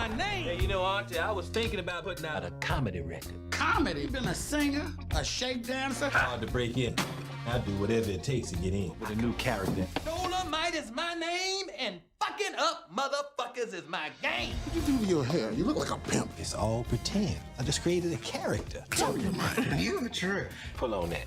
my name. Hey, you know, Auntie, I was thinking about putting out a comedy record. Comedy? Been a singer, a shake dancer. Hard to break in. I'll do whatever it takes to get in with a new character. Dolemite is my name, and fucking up motherfuckers is my game. What you do to your hair? You look like a pimp. It's all pretend. I just created a character. Dolemite, you a trip. Pull on that.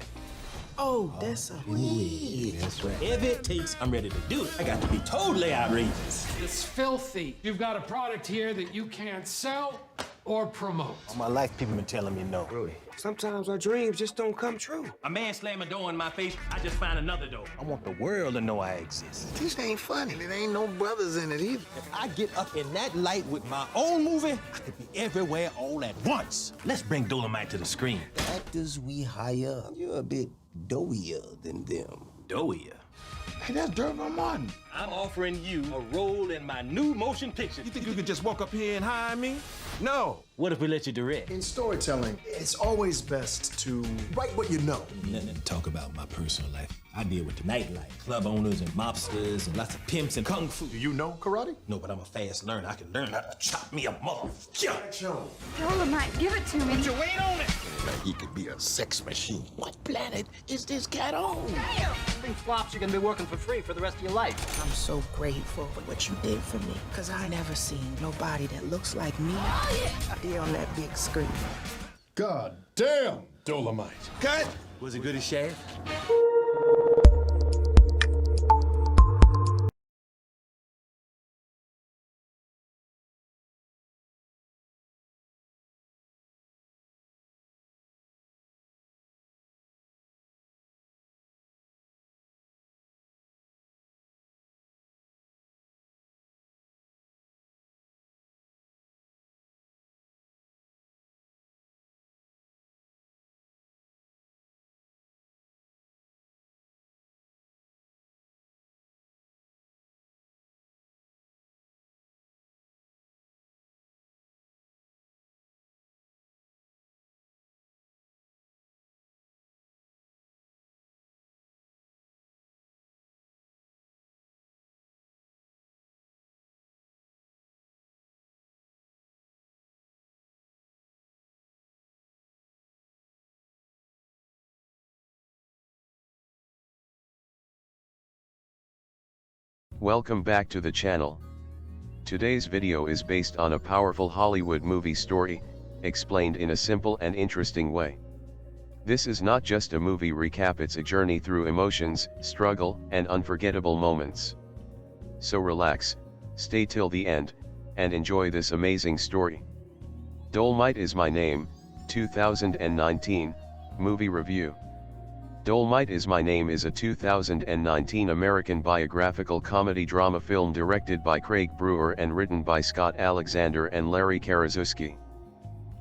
Oh, that's a weed. That's right. Whatever it takes, I'm ready to do it. I got to be totally outrageous. It's filthy. You've got a product here that you can't sell or promote. All my life, people been telling me no. Rudy, sometimes our dreams just don't come true. A man slam a door in my face, I just find another door. I want the world to know I exist. This ain't funny. It ain't no brothers in it either. If I get up in that light with my own movie, I could be everywhere all at once. Let's bring Dolemite to the screen. The actors we hire, you're a bit doughier than them. Doughier? Hey, that's Dermot Martin. I'm offering you a role in my new motion picture. You think you could just walk up here and hire me? No. What if we let you direct? In storytelling, it's always best to write what you know. Nothing to talk about my personal life. I deal with the nightlife, club owners and mobsters and lots of pimps and kung fu. Do you know karate? No, but I'm a fast learner. I can learn how to chop me a motherfucker. Dolemite, give it to me. Put your weight on it. Like he could be a sex machine. What planet is this cat on? Damn! Thing flops, you're gonna be working for free for the rest of your life. I'm so grateful for what you did for me, because I never seen nobody that looks like me be on that big screen. God damn, Dolemite. Cut! Was it good as Shaft? Welcome back to the channel. Today's video is based on a powerful Hollywood movie story, explained in a simple and interesting way. This is not just a movie recap, it's a journey through emotions, struggle, and unforgettable moments. So relax, stay till the end, and enjoy this amazing story. Dolemite is My Name, 2019, movie review. Dolemite is My Name is a 2019 American biographical comedy drama film directed by Craig Brewer and written by Scott Alexander and Larry Karaszewski.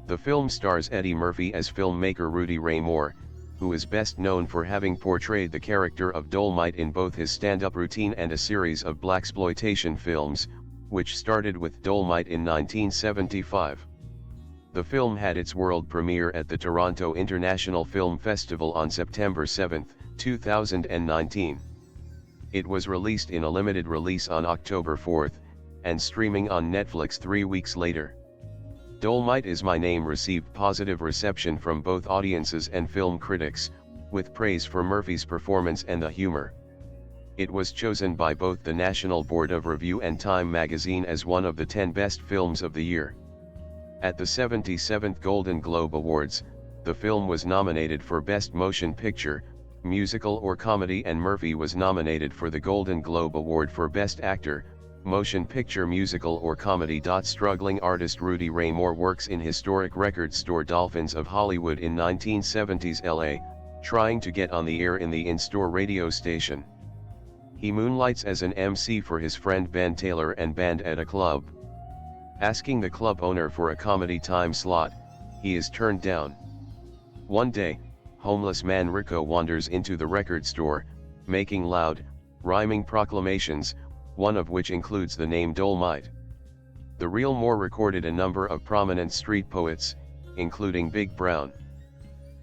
The film stars Eddie Murphy as filmmaker Rudy Ray Moore, who is best known for having portrayed the character of Dolemite in both his stand-up routine and a series of blaxploitation films, which started with Dolemite in 1975. The film had its world premiere at the Toronto International Film Festival on September 7, 2019. It was released in a limited release on October 4, and streaming on Netflix 3 weeks later. Dolemite is My Name received positive reception from both audiences and film critics, with praise for Murphy's performance and the humor. It was chosen by both the National Board of Review and Time magazine as one of the 10 best films of the year. At the 77th Golden Globe Awards, the film was nominated for Best Motion Picture, Musical or Comedy, and Murphy was nominated for the Golden Globe Award for Best Actor, Motion Picture, Musical or Comedy. Struggling artist Rudy Ray Moore works in historic record store Dolphins of Hollywood in 1970s LA, trying to get on the air in the in-store radio station. He moonlights as an MC for his friend Ben Taylor and band at a club. Asking the club owner for a comedy time slot, he is turned down. One day, homeless man Rico wanders into the record store, making loud, rhyming proclamations, one of which includes the name Dolemite. The real Moore recorded a number of prominent street poets, including Big Brown.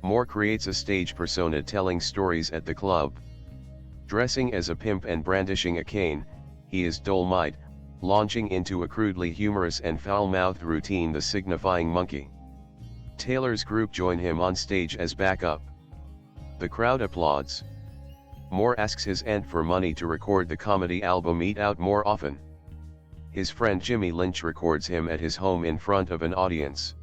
Moore creates a stage persona telling stories at the club. Dressing as a pimp and brandishing a cane, he is Dolemite, launching into a crudely humorous and foul-mouthed routine, the signifying monkey. Taylor's group join him on stage as backup. The crowd applauds. Moore asks his aunt for money to record the comedy album Eat Out more often. His friend Jimmy Lynch records him at his home in front of an audience.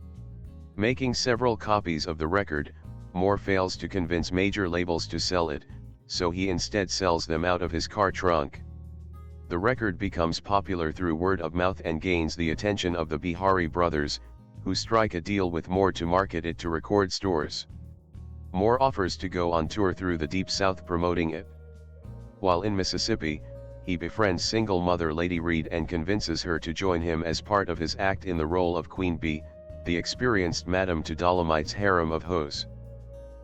Making several copies of the record, Moore fails to convince major labels to sell it, so he instead sells them out of his car trunk. The record becomes popular through word of mouth and gains the attention of the Bihari brothers, who strike a deal with Moore to market it to record stores. Moore offers to go on tour through the Deep South promoting it. While in Mississippi, he befriends single mother Lady Reed and convinces her to join him as part of his act in the role of Queen Bee, the experienced madam to Dolemite's harem of hoes.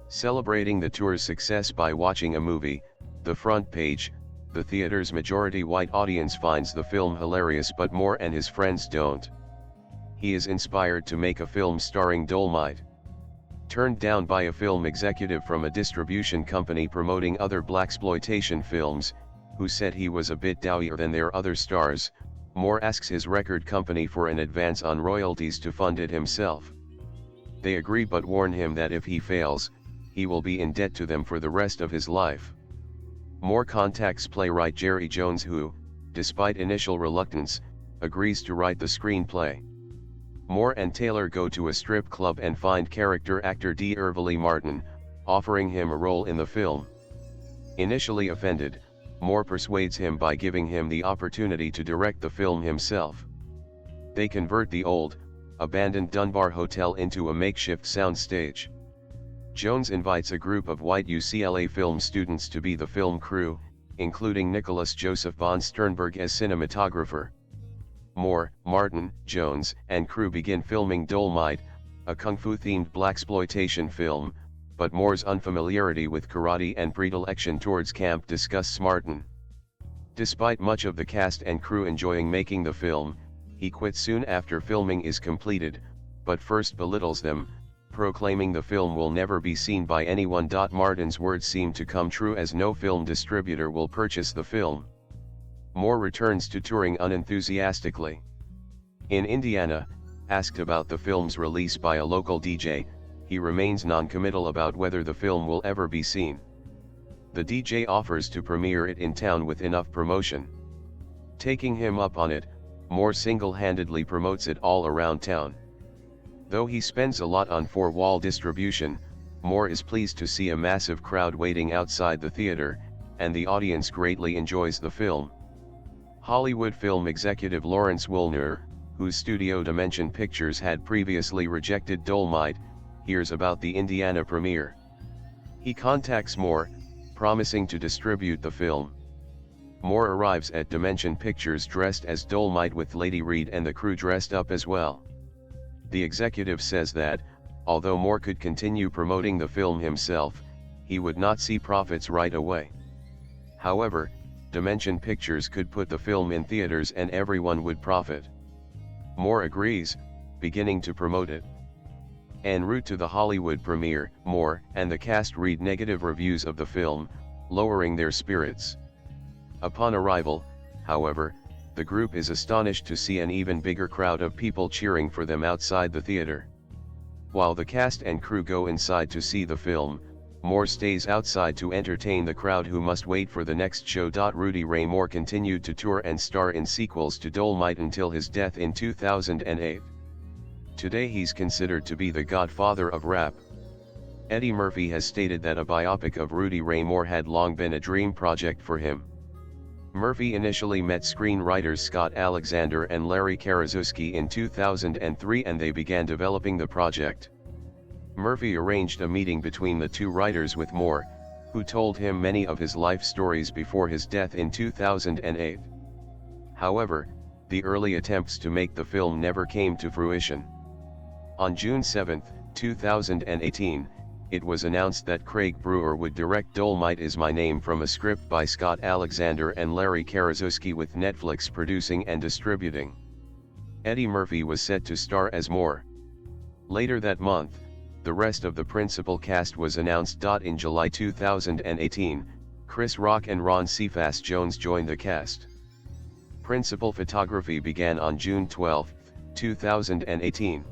Celebrating the tour's success by watching a movie, The Front Page, the theater's majority white audience finds the film hilarious, but Moore and his friends don't. He is inspired to make a film starring Dolemite. Turned down by a film executive from a distribution company promoting other blaxploitation films, who said he was a bit dowier than their other stars, Moore asks his record company for an advance on royalties to fund it himself. They agree but warn him that if he fails, he will be in debt to them for the rest of his life. Moore contacts playwright Jerry Jones, who, despite initial reluctance, agrees to write the screenplay. Moore and Taylor go to a strip club and find character actor D'Urville Martin, offering him a role in the film. Initially offended, Moore persuades him by giving him the opportunity to direct the film himself. They convert the old, abandoned Dunbar Hotel into a makeshift soundstage. Jones invites a group of white UCLA film students to be the film crew, including Nicholas Joseph von Sternberg as cinematographer. Moore, Martin, Jones, and crew begin filming Dolemite, a kung fu-themed blaxploitation film, but Moore's unfamiliarity with karate and predilection towards camp disgusts Martin. Despite much of the cast and crew enjoying making the film, he quits soon after filming is completed, but first belittles them, proclaiming the film will never be seen by anyone. Martin's words seem to come true, as no film distributor will purchase the film. Moore returns to touring unenthusiastically. In Indiana, asked about the film's release by a local DJ, he remains non-committal about whether the film will ever be seen. The DJ offers to premiere it in town with enough promotion. Taking him up on it, Moore single-handedly promotes it all around town. Though he spends a lot on four-wall distribution, Moore is pleased to see a massive crowd waiting outside the theater, and the audience greatly enjoys the film. Hollywood film executive Lawrence Woolner, whose studio Dimension Pictures had previously rejected Dolemite, hears about the Indiana premiere. He contacts Moore, promising to distribute the film. Moore arrives at Dimension Pictures dressed as Dolemite with Lady Reed and the crew dressed up as well. The executive says that, although Moore could continue promoting the film himself, he would not see profits right away. However, Dimension Pictures could put the film in theaters and everyone would profit. Moore agrees, beginning to promote it. En route to the Hollywood premiere, Moore and the cast read negative reviews of the film, lowering their spirits. Upon arrival, however, the group is astonished to see an even bigger crowd of people cheering for them outside the theater. While the cast and crew go inside to see the film, Moore stays outside to entertain the crowd, who must wait for the next show. Rudy Ray Moore continued to tour and star in sequels to Dolemite until his death in 2008. Today he's considered to be the godfather of rap. Eddie Murphy has stated that a biopic of Rudy Ray Moore had long been a dream project for him. Murphy initially met screenwriters Scott Alexander and Larry Karaszewski in 2003 and they began developing the project. Murphy arranged a meeting between the two writers with Moore, who told him many of his life stories before his death in 2008. However, the early attempts to make the film never came to fruition. On June 7, 2018, it was announced that Craig Brewer would direct Dolemite Is My Name from a script by Scott Alexander and Larry Karaszewski, with Netflix producing and distributing. Eddie Murphy was set to star as Moore. Later that month, the rest of the principal cast was announced. In July 2018, Chris Rock and Ron Cephas Jones joined the cast. Principal photography began on June 12, 2018.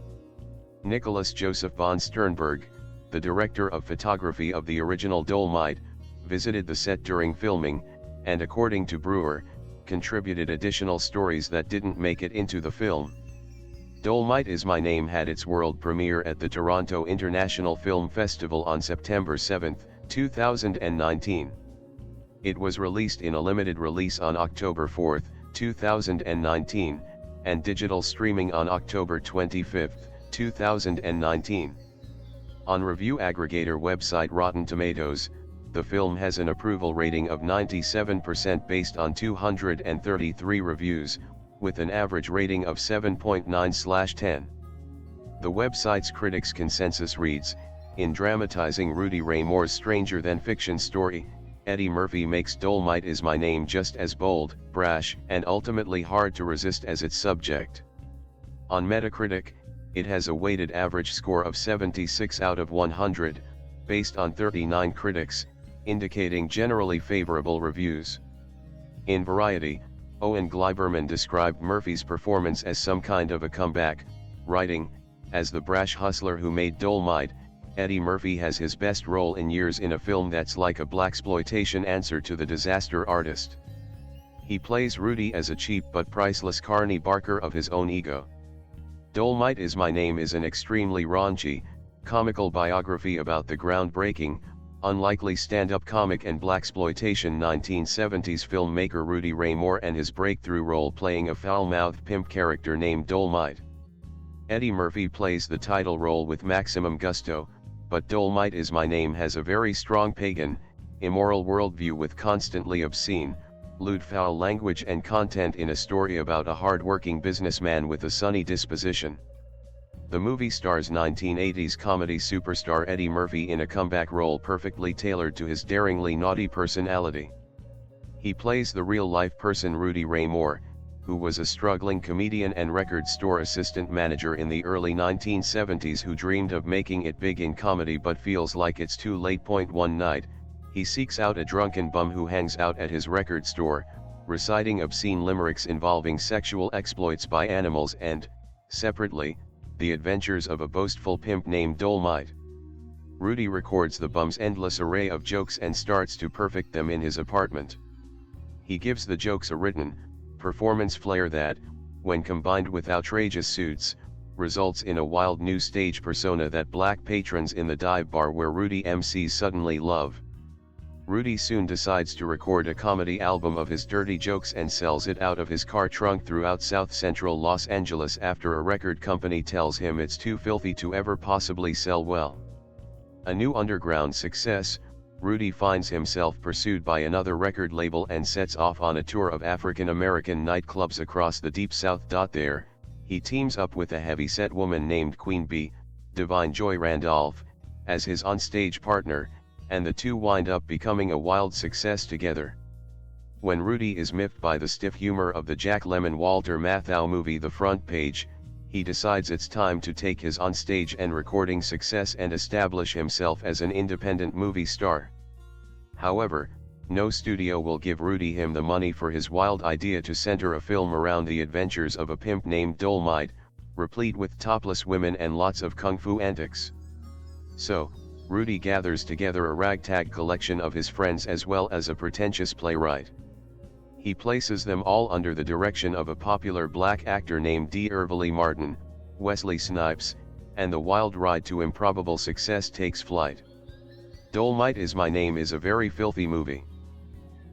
Nicholas Joseph von Sternberg, the director of photography of the original Dolemite, visited the set during filming, and according to Brewer, contributed additional stories that didn't make it into the film. Dolemite Is My Name had its world premiere at the Toronto International Film Festival on September 7, 2019. It was released in a limited release on October 4, 2019, and digital streaming on October 25, 2019. On review aggregator website Rotten Tomatoes, the film has an approval rating of 97% based on 233 reviews, with an average rating of 7.9/10. The website's critics' consensus reads, "In dramatizing Rudy Ray Moore's stranger than fiction story, Eddie Murphy makes Dolemite Is My Name just as bold, brash, and ultimately hard to resist as its subject." On Metacritic, it has a weighted average score of 76 out of 100, based on 39 critics, indicating generally favorable reviews. In Variety, Owen Gleiberman described Murphy's performance as some kind of a comeback, writing, "As the brash hustler who made Dolemite, Eddie Murphy has his best role in years in a film that's like a blaxploitation answer to The Disaster Artist. He plays Rudy as a cheap but priceless Carney Barker of his own ego." Dolemite Is My Name is an extremely raunchy, comical biography about the groundbreaking, unlikely stand-up comic and blaxploitation 1970s filmmaker Rudy Ray Moore and his breakthrough role playing a foul-mouthed pimp character named Dolemite. Eddie Murphy plays the title role with maximum gusto, but Dolemite Is My Name has a very strong pagan, immoral worldview with constantly obscene, lewd foul language and content in a story about a hard-working businessman with a sunny disposition. The movie stars 1980s comedy superstar Eddie Murphy in a comeback role perfectly tailored to his daringly naughty personality. He plays the real-life person Rudy Ray Moore, who was a struggling comedian and record store assistant manager in the early 1970s who dreamed of making it big in comedy but feels like it's too late. One night, he seeks out a drunken bum who hangs out at his record store, reciting obscene limericks involving sexual exploits by animals and, separately, the adventures of a boastful pimp named Dolemite. Rudy records the bum's endless array of jokes and starts to perfect them in his apartment. He gives the jokes a written, performance flair that, when combined with outrageous suits, results in a wild new stage persona that black patrons in the dive bar where Rudy MCs suddenly love. Rudy soon decides to record a comedy album of his dirty jokes and sells it out of his car trunk throughout South Central Los Angeles after a record company tells him it's too filthy to ever possibly sell well. A new underground success, Rudy finds himself pursued by another record label and sets off on a tour of African American nightclubs across the Deep South. There, he teams up with a heavy-set woman named Queen Bee, Divine Joy Randolph, as his onstage partner, and the two wind up becoming a wild success together. When Rudy is miffed by the stiff humor of the Jack Lemmon Walter Matthau movie The Front Page, he decides it's time to take his onstage and recording success and establish himself as an independent movie star. However, no studio will give Rudy him the money for his wild idea to center a film around the adventures of a pimp named Dolemite, replete with topless women and lots of kung fu antics. So, Rudy gathers together a ragtag collection of his friends as well as a pretentious playwright. He places them all under the direction of a popular black actor named D. Irvily Martin, Wesley Snipes, and the wild ride to improbable success takes flight. Dolemite Is My Name is a very filthy movie.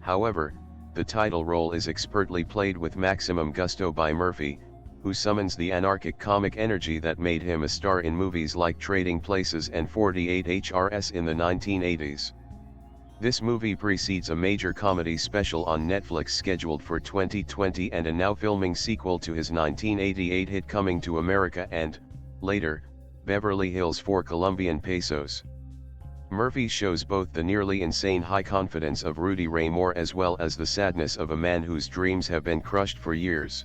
However, the title role is expertly played with maximum gusto by Murphy, who summons the anarchic comic energy that made him a star in movies like Trading Places and 48 HRS in the 1980s. This movie precedes a major comedy special on Netflix scheduled for 2020 and a now filming sequel to his 1988 hit Coming to America and, later, Beverly Hills 4 Colombian Pesos. Murphy shows both the nearly insane high confidence of Rudy Ray Moore as well as the sadness of a man whose dreams have been crushed for years.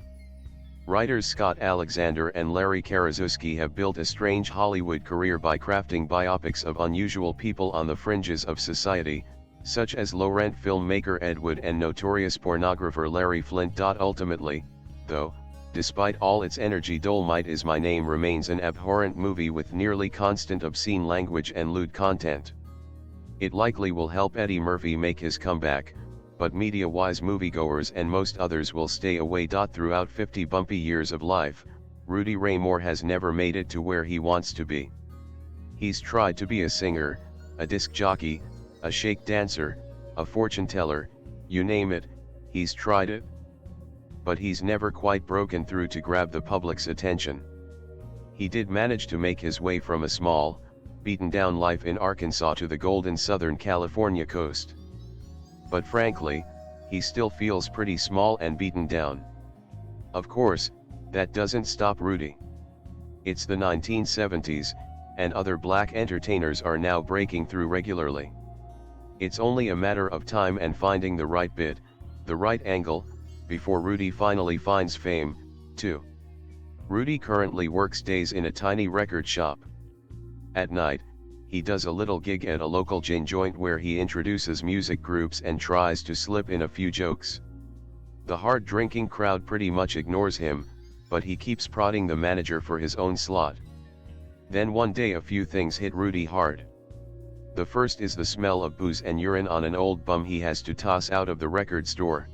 Writers Scott Alexander and Larry Karaszewski have built a strange Hollywood career by crafting biopics of unusual people on the fringes of society, such as low-rent filmmaker Ed Wood and notorious pornographer Larry Flynt. Ultimately, though, despite all its energy, Dolemite Is My Name remains an abhorrent movie with nearly constant obscene language and lewd content. It likely will help Eddie Murphy make his comeback, but media-wise moviegoers and most others will stay away. Throughout 50 bumpy years of life, Rudy Ray Moore has never made it to where he wants to be. He's tried to be a singer, a disc jockey, a shake dancer, a fortune teller, you name it, he's tried it. But he's never quite broken through to grab the public's attention. He did manage to make his way from a small, beaten-down life in Arkansas to the golden Southern California coast. But frankly, he still feels pretty small and beaten down. Of course, that doesn't stop Rudy. It's the 1970s, and other black entertainers are now breaking through regularly. It's only a matter of time and finding the right bit, the right angle, before Rudy finally finds fame, too. Rudy currently works days in a tiny record shop. At night, he does a little gig at a local gin joint where he introduces music groups and tries to slip in a few jokes. The hard-drinking crowd pretty much ignores him, but he keeps prodding the manager for his own slot. Then one day a few things hit Rudy hard. The first is the smell of booze and urine on an old bum he has to toss out of the record store.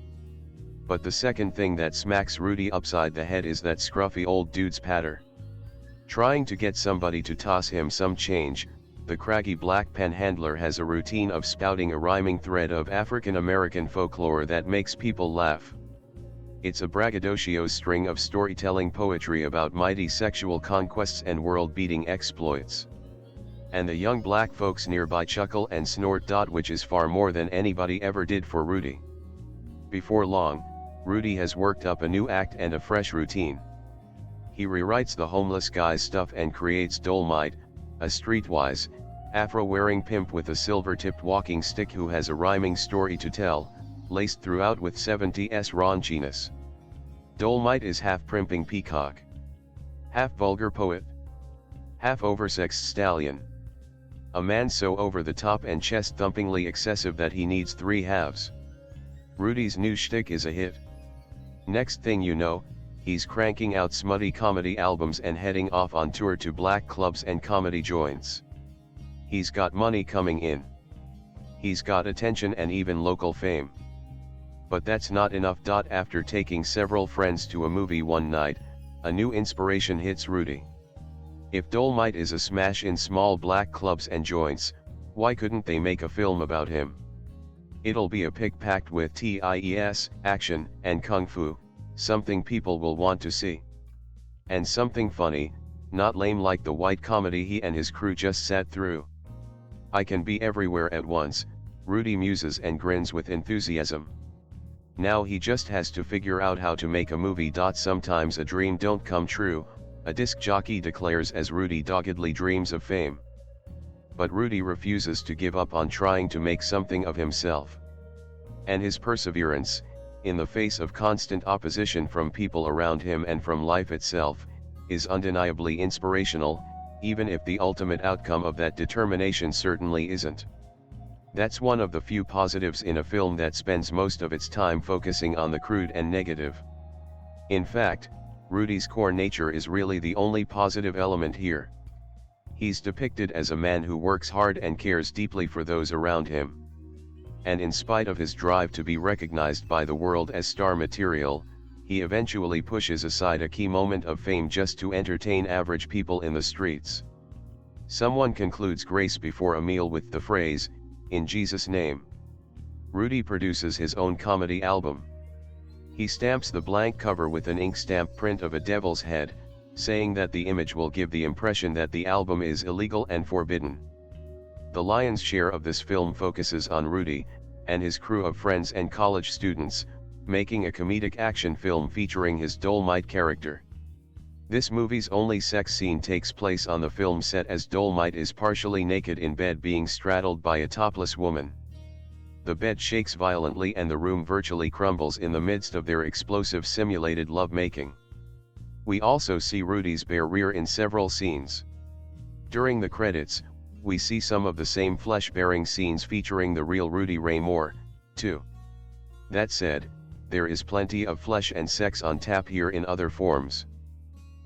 But the second thing that smacks Rudy upside the head is that scruffy old dude's patter. Trying to get somebody to toss him some change, the craggy black panhandler has a routine of spouting a rhyming thread of African American folklore that makes people laugh. It's a braggadocio string of storytelling poetry about mighty sexual conquests and world-beating exploits. And the young black folks nearby chuckle and snort. Which is far more than anybody ever did for Rudy. Before long, Rudy has worked up a new act and a fresh routine. He rewrites the homeless guy's stuff and creates Dolemite, a streetwise, afro-wearing pimp with a silver-tipped walking stick who has a rhyming story to tell, laced throughout with 70s raunchiness. Dolemite is half primping peacock, half vulgar poet, half oversexed stallion. A man so over the top and chest-thumpingly excessive that he needs three halves. Rudy's new shtick is a hit. Next thing you know, he's cranking out smutty comedy albums and heading off on tour to black clubs and comedy joints. He's got money coming in. He's got attention and even local fame. But that's not enough. After taking several friends to a movie one night, a new inspiration hits Rudy. If Dolemite is a smash in small black clubs and joints, why couldn't they make a film about him? It'll be a pic packed with TIES, action, and kung fu, something people will want to see. And something funny, not lame like the white comedy he and his crew just sat through. I can be everywhere at once, Rudy muses and grins with enthusiasm. Now he just has to figure out how to make a movie. Sometimes a dream don't come true, a disc jockey declares as Rudy doggedly dreams of fame. But Rudy refuses to give up on trying to make something of himself. And his perseverance, in the face of constant opposition from people around him and from life itself, is undeniably inspirational, even if the ultimate outcome of that determination certainly isn't. That's one of the few positives in a film that spends most of its time focusing on the crude and negative. In fact, Rudy's core nature is really the only positive element here. He's depicted as a man who works hard and cares deeply for those around him. And in spite of his drive to be recognized by the world as star material, he eventually pushes aside a key moment of fame just to entertain average people in the streets. Someone concludes grace before a meal with the phrase, "In Jesus' name." Rudy produces his own comedy album. He stamps the blank cover with an ink stamp print of a devil's head, saying that the image will give the impression that the album is illegal and forbidden. The lion's share of this film focuses on Rudy, and his crew of friends and college students, making a comedic action film featuring his Dolemite character. This movie's only sex scene takes place on the film set as Dolemite is partially naked in bed being straddled by a topless woman. The bed shakes violently and the room virtually crumbles in the midst of their explosive simulated lovemaking. We also see Rudy's bare rear in several scenes. During the credits, we see some of the same flesh-bearing scenes featuring the real Rudy Ray Moore, too. That said, there is plenty of flesh and sex on tap here in other forms.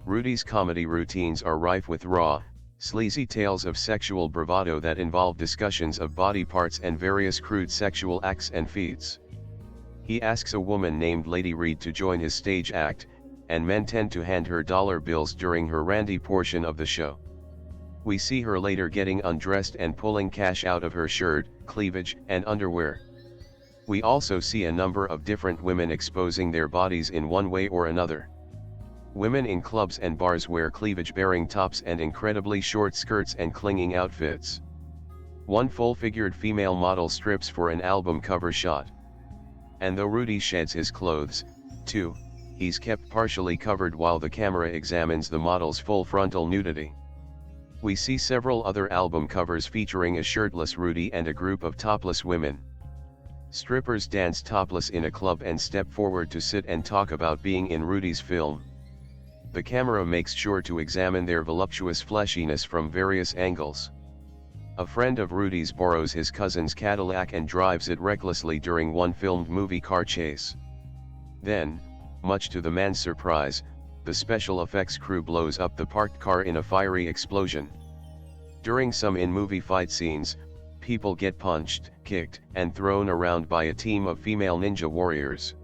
Rudy's comedy routines are rife with raw, sleazy tales of sexual bravado that involve discussions of body parts and various crude sexual acts and feats. He asks a woman named Lady Reed to join his stage act, and men tend to hand her dollar bills during her randy portion of the show. We see her later getting undressed and pulling cash out of her shirt, cleavage, and underwear. We also see a number of different women exposing their bodies in one way or another. Women in clubs and bars wear cleavage-bearing tops and incredibly short skirts and clinging outfits. One full-figured female model strips for an album cover shot. And though Rudy sheds his clothes, too, he's kept partially covered while the camera examines the model's full frontal nudity. We see several other album covers featuring a shirtless Rudy and a group of topless women. Strippers dance topless in a club and step forward to sit and talk about being in Rudy's film. The camera makes sure to examine their voluptuous fleshiness from various angles. A friend of Rudy's borrows his cousin's Cadillac and drives it recklessly during one filmed movie car chase. Then, much to the man's surprise, the special effects crew blows up the parked car in a fiery explosion. During some in-movie fight scenes, people get punched, kicked, and thrown around by a team of female ninja warriors.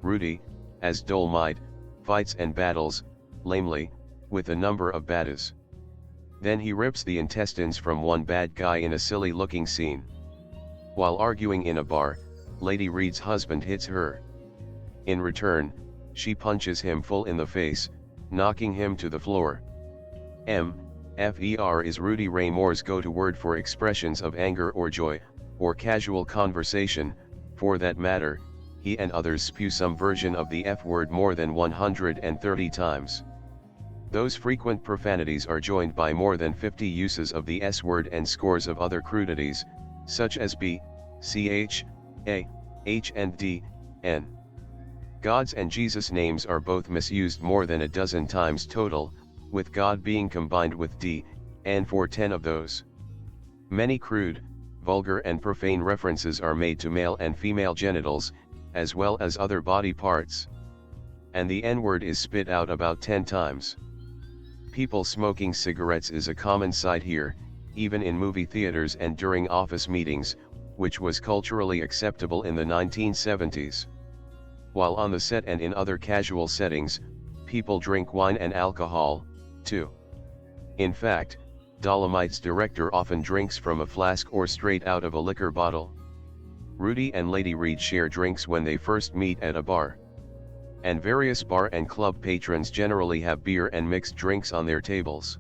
Rudy, as Dolemite, fights and battles, lamely, with a number of baddies. Then he rips the intestines from one bad guy in a silly-looking scene. While arguing in a bar, Lady Reed's husband hits her. In return, she punches him full in the face, knocking him to the floor. FER is Rudy Ray Moore's go-to word for expressions of anger or joy, or casual conversation. For that matter, he and others spew some version of the F word more than 130 times. Those frequent profanities are joined by more than 50 uses of the S word and scores of other crudities, such as B, CH, A, H and D, N. God's and Jesus' names are both misused more than a dozen times total, with God being combined with D, and for 10 of those. Many crude, vulgar and profane references are made to male and female genitals, as well as other body parts. And the N-word is spit out about 10 times. People smoking cigarettes is a common sight here, even in movie theaters and during office meetings, which was culturally acceptable in the 1970s. While on the set and in other casual settings, people drink wine and alcohol, too. In fact, Dolemite's director often drinks from a flask or straight out of a liquor bottle. Rudy and Lady Reed share drinks when they first meet at a bar. And various bar and club patrons generally have beer and mixed drinks on their tables.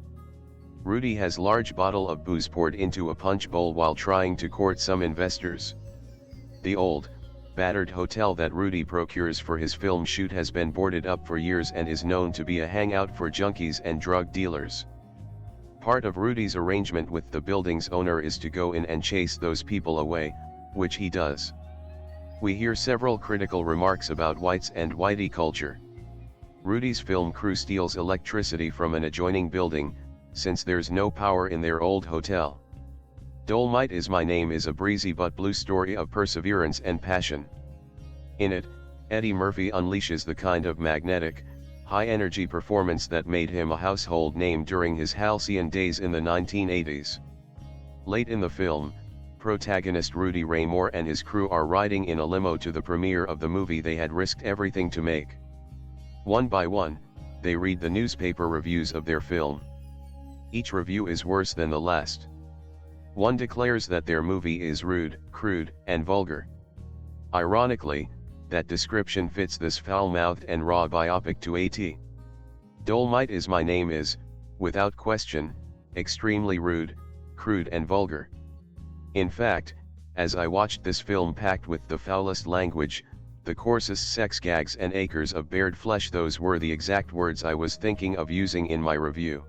Rudy has large bottle of booze poured into a punch bowl while trying to court some investors. The old, battered hotel that Rudy procures for his film shoot has been boarded up for years and is known to be a hangout for junkies and drug dealers. Part of Rudy's arrangement with the building's owner is to go in and chase those people away, which he does. We hear several critical remarks about whites and whitey culture. Rudy's film crew steals electricity from an adjoining building, since there's no power in their old hotel. Dolemite Is My Name is a breezy but blue story of perseverance and passion. In it, Eddie Murphy unleashes the kind of magnetic, high-energy performance that made him a household name during his halcyon days in the 1980s. Late in the film, protagonist Rudy Ray Moore and his crew are riding in a limo to the premiere of the movie they had risked everything to make. One by one, they read the newspaper reviews of their film. Each review is worse than the last. One declares that their movie is rude, crude, and vulgar. Ironically, that description fits this foul-mouthed and raw biopic to a T. Dolemite Is My Name is, without question, extremely rude, crude and vulgar. In fact, as I watched this film packed with the foulest language, the coarsest sex gags and acres of bared flesh, those were the exact words I was thinking of using in my review.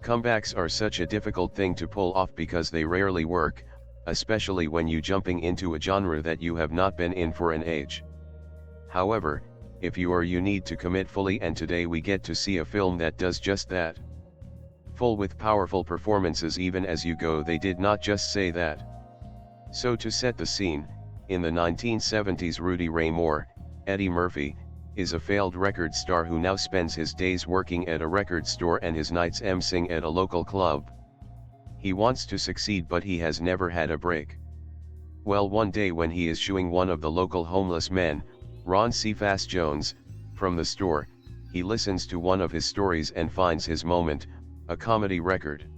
Comebacks are such a difficult thing to pull off because they rarely work, especially when you jumping into a genre that you have not been in for an age. However, if you need to commit fully, and today we get to see a film that does just that. full with powerful performances even as you go. They did not just say that. So to set the scene, in the 1970s Rudy Ray Moore, Eddie Murphy, is a failed record star who now spends his days working at a record store and his nights emceeing at a local club. He wants to succeed but he has never had a break. Well, one day when he is shooing one of the local homeless men, Ron Cephas Jones, from the store, he listens to one of his stories and finds his moment, a comedy record.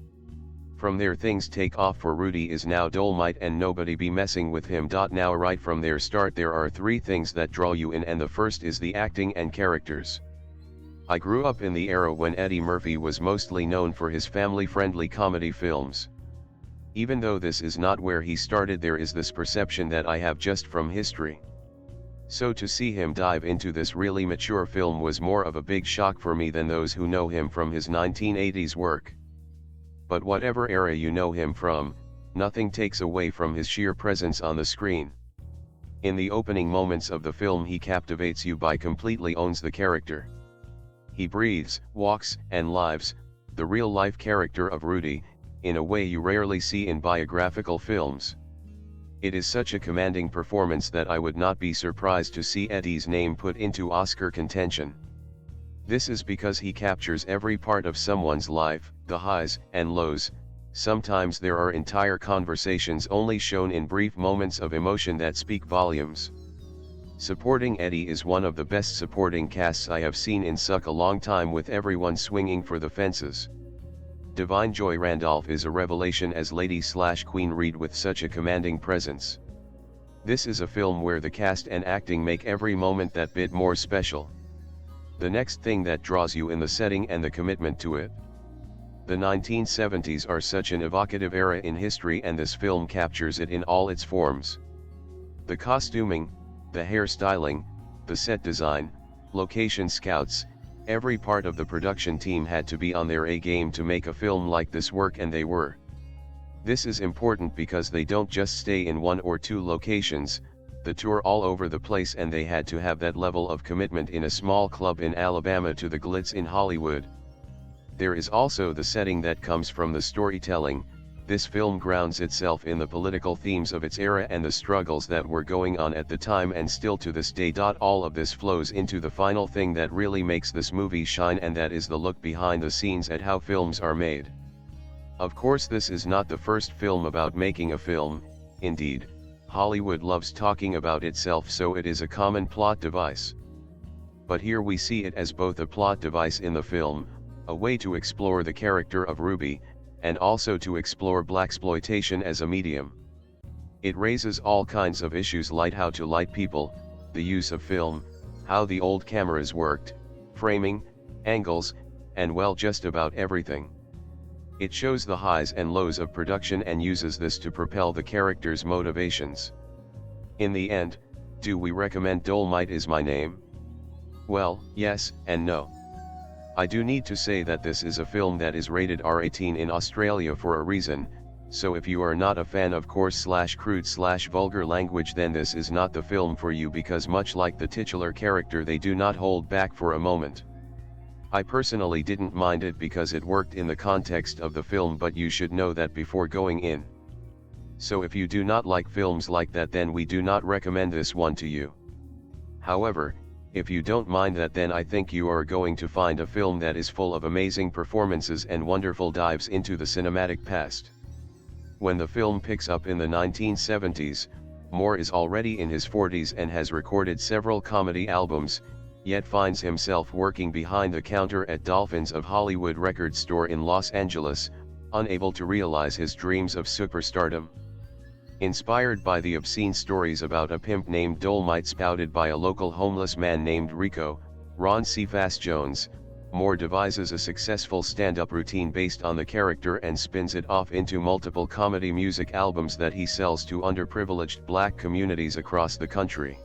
From there things take off for Rudy is now Dolemite and nobody be messing with him. Now right from their start there are three things that draw you in, and the first is the acting and characters. I grew up in the era when Eddie Murphy was mostly known for his family-friendly comedy films. Even though this is not where he started, there is this perception that I have just from history. So to see him dive into this really mature film was more of a big shock for me than those who know him from his 1980s work. But whatever era you know him from, nothing takes away from his sheer presence on the screen. In the opening moments of the film he captivates you by completely owns the character. He breathes, walks, and lives, the real-life character of Rudy, in a way you rarely see in biographical films. It is such a commanding performance that I would not be surprised to see Eddie's name put into Oscar contention. This is because he captures every part of someone's life, the highs and lows. Sometimes there are entire conversations only shown in brief moments of emotion that speak volumes. Supporting Eddie is one of the best supporting casts I have seen in such a long time, with everyone swinging for the fences. Divine Joy Randolph is a revelation as Lady/Queen Reed with such a commanding presence. This is a film where the cast and acting make every moment that bit more special. The next thing that draws you in the setting and the commitment to it. The 1970s are such an evocative era in history and this film captures it in all its forms. The costuming, the hairstyling, the set design, location scouts, every part of the production team had to be on their A game to make a film like this work, and they were. This is important because they don't just stay in one or two locations, they tour all over the place, and they had to have that level of commitment in a small club in Alabama to the glitz in Hollywood. There is also the setting that comes from the storytelling. This film grounds itself in the political themes of its era and the struggles that were going on at the time and still to this day. All of this flows into the final thing that really makes this movie shine, and that is the look behind the scenes at how films are made. Of course, this is not the first film about making a film. Indeed, Hollywood loves talking about itself, so it is a common plot device. But here we see it as both a plot device in the film, a way to explore the character of Ruby, and also to explore blaxploitation as a medium. It raises all kinds of issues like how to light people, the use of film, how the old cameras worked, framing, angles, and well, just about everything. It shows the highs and lows of production and uses this to propel the character's motivations. In the end, do we recommend Dolemite Is My Name? Well, yes and no. I do need to say that this is a film that is rated R18 in Australia for a reason, so if you are not a fan of coarse/crude/vulgar language, then this is not the film for you, because much like the titular character, they do not hold back for a moment. I personally didn't mind it because it worked in the context of the film, but you should know that before going in. So if you do not like films like that, then we do not recommend this one to you. However, if you don't mind that, then I think you are going to find a film that is full of amazing performances and wonderful dives into the cinematic past. When the film picks up in the 1970s, Moore is already in his 40s and has recorded several comedy albums, yet finds himself working behind the counter at Dolphins of Hollywood record store in Los Angeles, unable to realize his dreams of superstardom. Inspired by the obscene stories about a pimp named Dolemite spouted by a local homeless man named Rico, Ron Cephas Jones, Moore devises a successful stand-up routine based on the character and spins it off into multiple comedy music albums that he sells to underprivileged black communities across the country.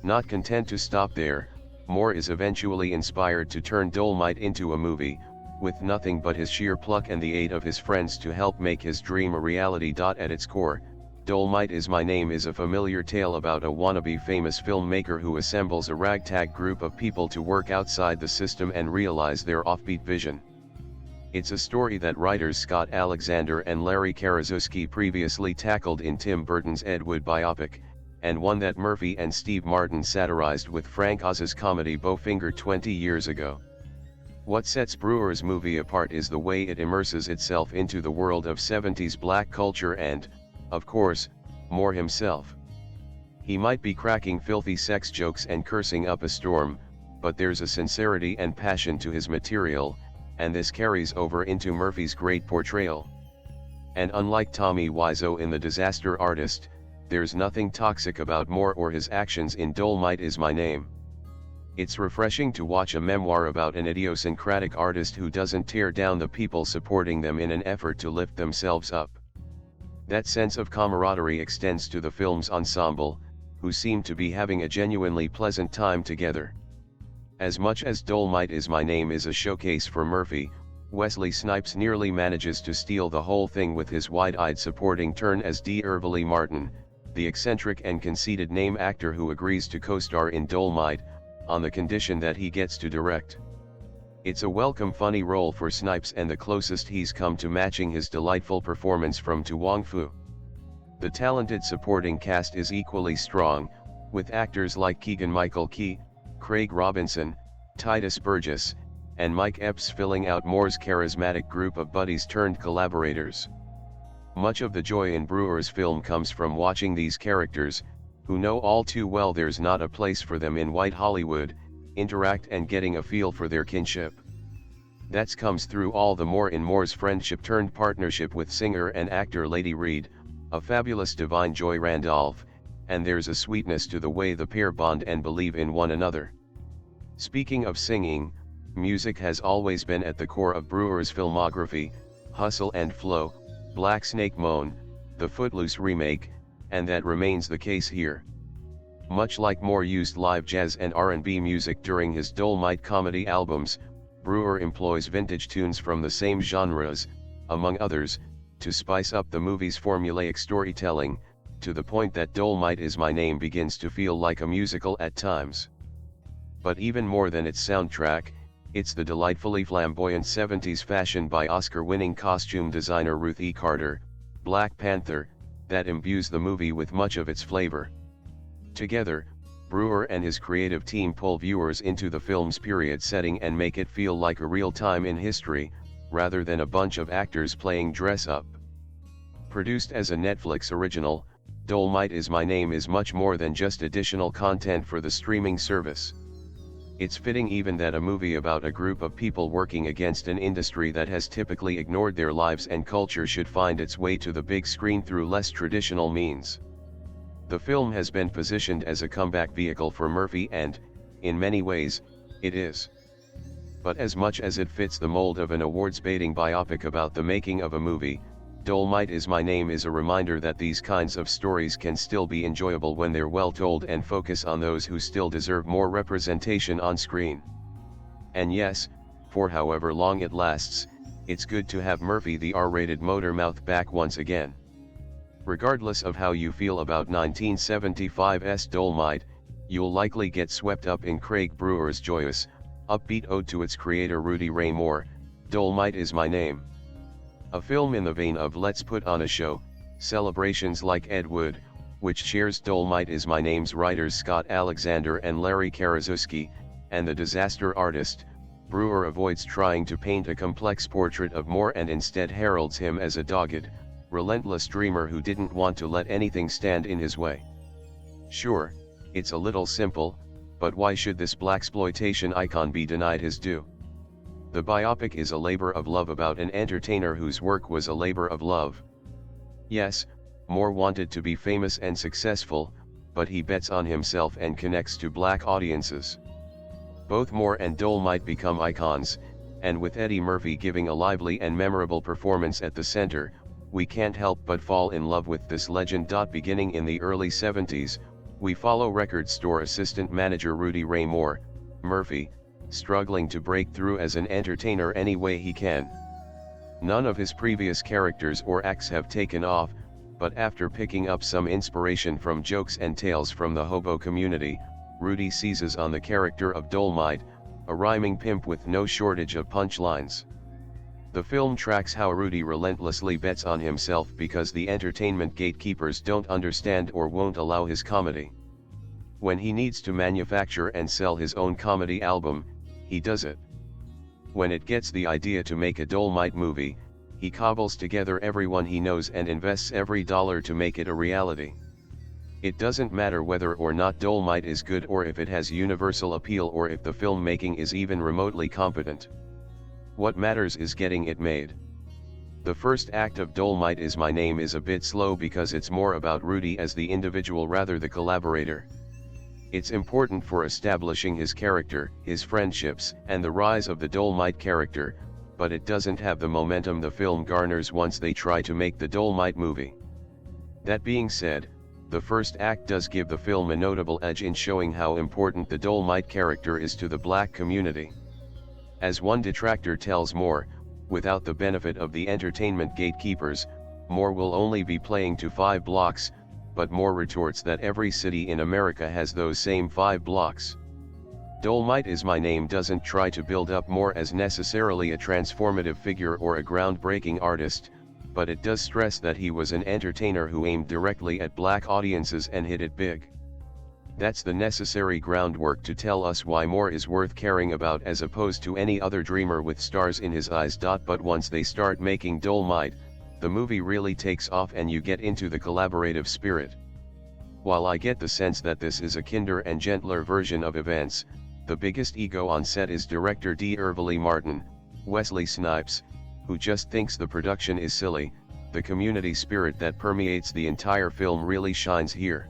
Not content to stop there, Moore is eventually inspired to turn Dolemite into a movie, with nothing but his sheer pluck and the aid of his friends to help make his dream a reality. At its core, Dolemite Is My Name is a familiar tale about a wannabe famous filmmaker who assembles a ragtag group of people to work outside the system and realize their offbeat vision. It's a story that writers Scott Alexander and Larry Karaszewski previously tackled in Tim Burton's Ed Wood biopic, and one that Murphy and Steve Martin satirized with Frank Oz's comedy Bowfinger 20 years ago. What sets Brewer's movie apart is the way it immerses itself into the world of 70s black culture and, of course, Moore himself. He might be cracking filthy sex jokes and cursing up a storm, but there's a sincerity and passion to his material, and this carries over into Murphy's great portrayal. And unlike Tommy Wiseau in The Disaster Artist, there's nothing toxic about Moore or his actions in Dolemite Is My Name. It's refreshing to watch a memoir about an idiosyncratic artist who doesn't tear down the people supporting them in an effort to lift themselves up. That sense of camaraderie extends to the film's ensemble, who seem to be having a genuinely pleasant time together. As much as Dolemite Is My Name is a showcase for Murphy, Wesley Snipes nearly manages to steal the whole thing with his wide-eyed supporting turn as D'Urville Martin, the eccentric and conceited name actor who agrees to co-star in Dolemite, on the condition that he gets to direct. It's a welcome funny role for Snipes and the closest he's come to matching his delightful performance from To Wong Foo. The talented supporting cast is equally strong, with actors like Keegan-Michael Key, Craig Robinson, Titus Burgess, and Mike Epps filling out Moore's charismatic group of buddies turned collaborators. Much of the joy in Brewer's film comes from watching these characters, who know all too well there's not a place for them in white Hollywood, interact and getting a feel for their kinship. That comes through all the more in Moore's friendship turned partnership with singer and actor Lady Reed, a fabulous Divine Joy Randolph, and there's a sweetness to the way the pair bond and believe in one another. Speaking of singing, music has always been at the core of Brewer's filmography. Hustle and Flow, Black Snake Moan, the Footloose remake, and that remains the case here. Much like Moore used live jazz and R&B music during his Dolemite comedy albums, Brewer employs vintage tunes from the same genres, among others, to spice up the movie's formulaic storytelling, to the point that Dolemite Is My Name begins to feel like a musical at times. But even more than its soundtrack, it's the delightfully flamboyant 70s fashion by Oscar-winning costume designer Ruth E. Carter, Black Panther, that imbues the movie with much of its flavor. Together, Brewer and his creative team pull viewers into the film's period setting and make it feel like a real time in history, rather than a bunch of actors playing dress-up. Produced as a Netflix original, Dolemite Is My Name is much more than just additional content for the streaming service. It's fitting even that a movie about a group of people working against an industry that has typically ignored their lives and culture should find its way to the big screen through less traditional means. The film has been positioned as a comeback vehicle for Murphy and, in many ways, it is. But as much as it fits the mold of an awards-baiting biopic about the making of a movie, Dolemite Is My Name is a reminder that these kinds of stories can still be enjoyable when they're well told and focus on those who still deserve more representation on screen. And yes, for however long it lasts, it's good to have Murphy the R-rated motormouth back once again. Regardless of how you feel about 1975's Dolemite, you'll likely get swept up in Craig Brewer's joyous, upbeat ode to its creator Rudy Ray Moore, Dolemite Is My Name. A film in the vein of Let's Put on a Show, celebrations like Ed Wood, which shares Dolemite Is My Name's writers Scott Alexander and Larry Karaszewski, and The Disaster Artist, Brewer avoids trying to paint a complex portrait of Moore and instead heralds him as a dogged, relentless dreamer who didn't want to let anything stand in his way. Sure, it's a little simple, but why should this blaxploitation icon be denied his due? The biopic is a labor of love about an entertainer whose work was a labor of love. Yes, Moore wanted to be famous and successful, but he bets on himself and connects to black audiences. Both Moore and Dolemite become icons, and with Eddie Murphy giving a lively and memorable performance at the center, we can't help but fall in love with this legend. Beginning in the early 70s, we follow record store assistant manager Rudy Ray Moore, Murphy, struggling to break through as an entertainer any way he can. None of his previous characters or acts have taken off, but after picking up some inspiration from jokes and tales from the hobo community, Rudy seizes on the character of Dolemite, a rhyming pimp with no shortage of punchlines. The film tracks how Rudy relentlessly bets on himself because the entertainment gatekeepers don't understand or won't allow his comedy. When he needs to manufacture and sell his own comedy album, he does it. When it gets the idea to make a Dolemite movie, he cobbles together everyone he knows and invests every dollar to make it a reality. It doesn't matter whether or not Dolemite is good or if it has universal appeal or if the filmmaking is even remotely competent. What matters is getting it made. The first act of Dolemite Is My Name is a bit slow because it's more about Rudy as the individual rather the collaborator. It's important for establishing his character, his friendships, and the rise of the Dolemite character, but it doesn't have the momentum the film garners once they try to make the Dolemite movie. That being said, the first act does give the film a notable edge in showing how important the Dolemite character is to the black community. As one detractor tells Moore, without the benefit of the entertainment gatekeepers, Moore will only be playing to 5 blocks, but Moore retorts that every city in America has those same 5 blocks. Dolemite Is My Name doesn't try to build up Moore as necessarily a transformative figure or a groundbreaking artist, but it does stress that he was an entertainer who aimed directly at black audiences and hit it big. That's the necessary groundwork to tell us why Moore is worth caring about as opposed to any other dreamer with stars in his eyes. But once they start making Dolemite, the movie really takes off and you get into the collaborative spirit. While I get the sense that this is a kinder and gentler version of events, the biggest ego on set is director D'Urville Martin, Wesley Snipes, who just thinks the production is silly. The community spirit that permeates the entire film really shines here.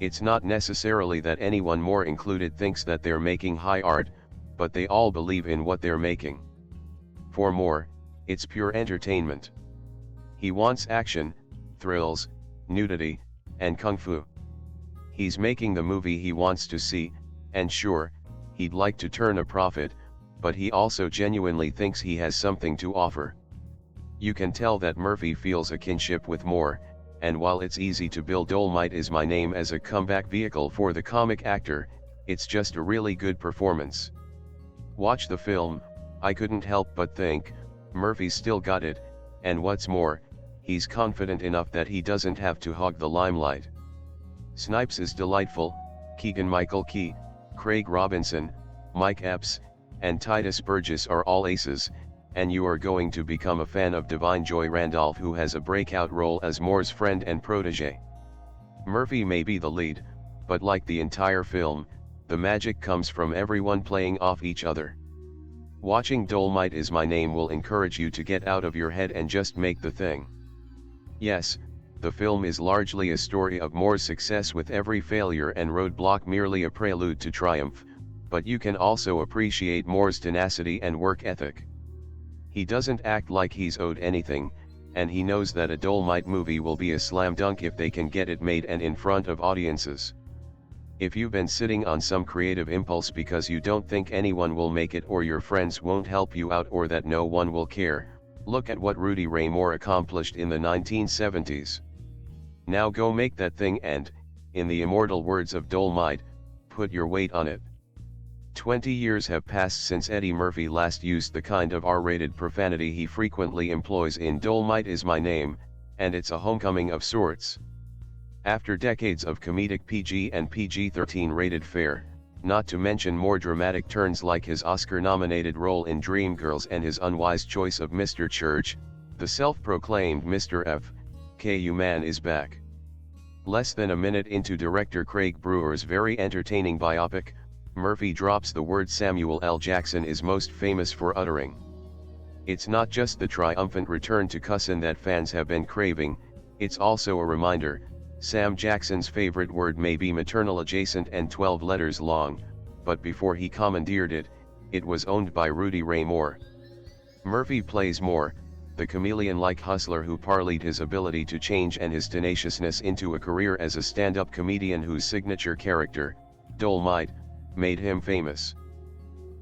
It's not necessarily that anyone, Moore included, thinks that they're making high art, but they all believe in what they're making. For Moore, it's pure entertainment. He wants action, thrills, nudity, and kung fu. He's making the movie he wants to see, and sure, he'd like to turn a profit, but he also genuinely thinks he has something to offer. You can tell that Murphy feels a kinship with Moore, and while it's easy to bill Dolemite Is My Name as a comeback vehicle for the comic actor, it's just a really good performance. Watch the film, I couldn't help but think, Murphy's still got it, and what's more, he's confident enough that he doesn't have to hog the limelight. Snipes is delightful, Keegan-Michael Key, Craig Robinson, Mike Epps, and Titus Burgess are all aces, and you are going to become a fan of Divine Joy Randolph, who has a breakout role as Moore's friend and protege. Murphy may be the lead, but like the entire film, the magic comes from everyone playing off each other. Watching Dolemite Is My Name will encourage you to get out of your head and just make the thing. Yes, the film is largely a story of Moore's success with every failure and roadblock merely a prelude to triumph, but you can also appreciate Moore's tenacity and work ethic. He doesn't act like he's owed anything, and he knows that a Dolemite movie will be a slam dunk if they can get it made and in front of audiences. If you've been sitting on some creative impulse because you don't think anyone will make it or your friends won't help you out or that no one will care, look at what Rudy Ray Moore accomplished in the 1970s. Now go make that thing and, in the immortal words of Dolemite, put your weight on it. 20 years have passed since Eddie Murphy last used the kind of R-rated profanity he frequently employs in Dolemite Is My Name, and it's a homecoming of sorts. After decades of comedic PG and PG-13 rated fare, not to mention more dramatic turns like his Oscar-nominated role in Dreamgirls and his unwise choice of Mr. Church, the self-proclaimed Mr. F.K.U. man is back. Less than a minute into director Craig Brewer's very entertaining biopic, Murphy drops the word Samuel L. Jackson is most famous for uttering. It's not just the triumphant return to cussin' that fans have been craving, it's also a reminder, Sam Jackson's favorite word may be maternal adjacent and 12 letters long, but before he commandeered it, it was owned by Rudy Ray Moore. Murphy plays Moore, the chameleon-like hustler who parlayed his ability to change and his tenaciousness into a career as a stand-up comedian whose signature character, Dolemite, made him famous.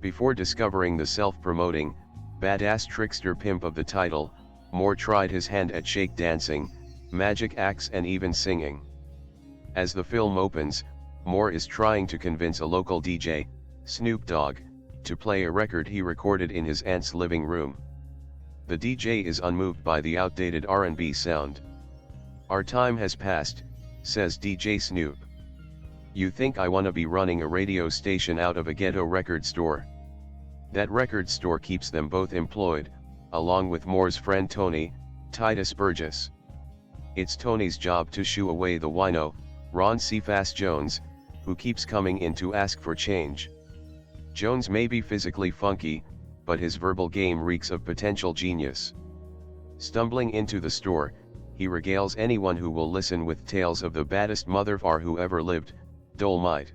Before discovering the self-promoting, badass trickster pimp of the title, Moore tried his hand at shake dancing, magic acts and even singing. As the film opens, Moore is trying to convince a local DJ, Snoop Dogg, to play a record he recorded in his aunt's living room. The DJ is unmoved by the outdated R&B sound. "Our time has passed," says DJ Snoop. "You think I wanna be running a radio station out of a ghetto record store?" That record store keeps them both employed, along with Moore's friend Tony, Titus Burgess. It's Tony's job to shoo away the wino, Ron Cephas Jones, who keeps coming in to ask for change. Jones may be physically funky, but his verbal game reeks of potential genius. Stumbling into the store, he regales anyone who will listen with tales of the baddest motherfucker who ever lived, Dolemite.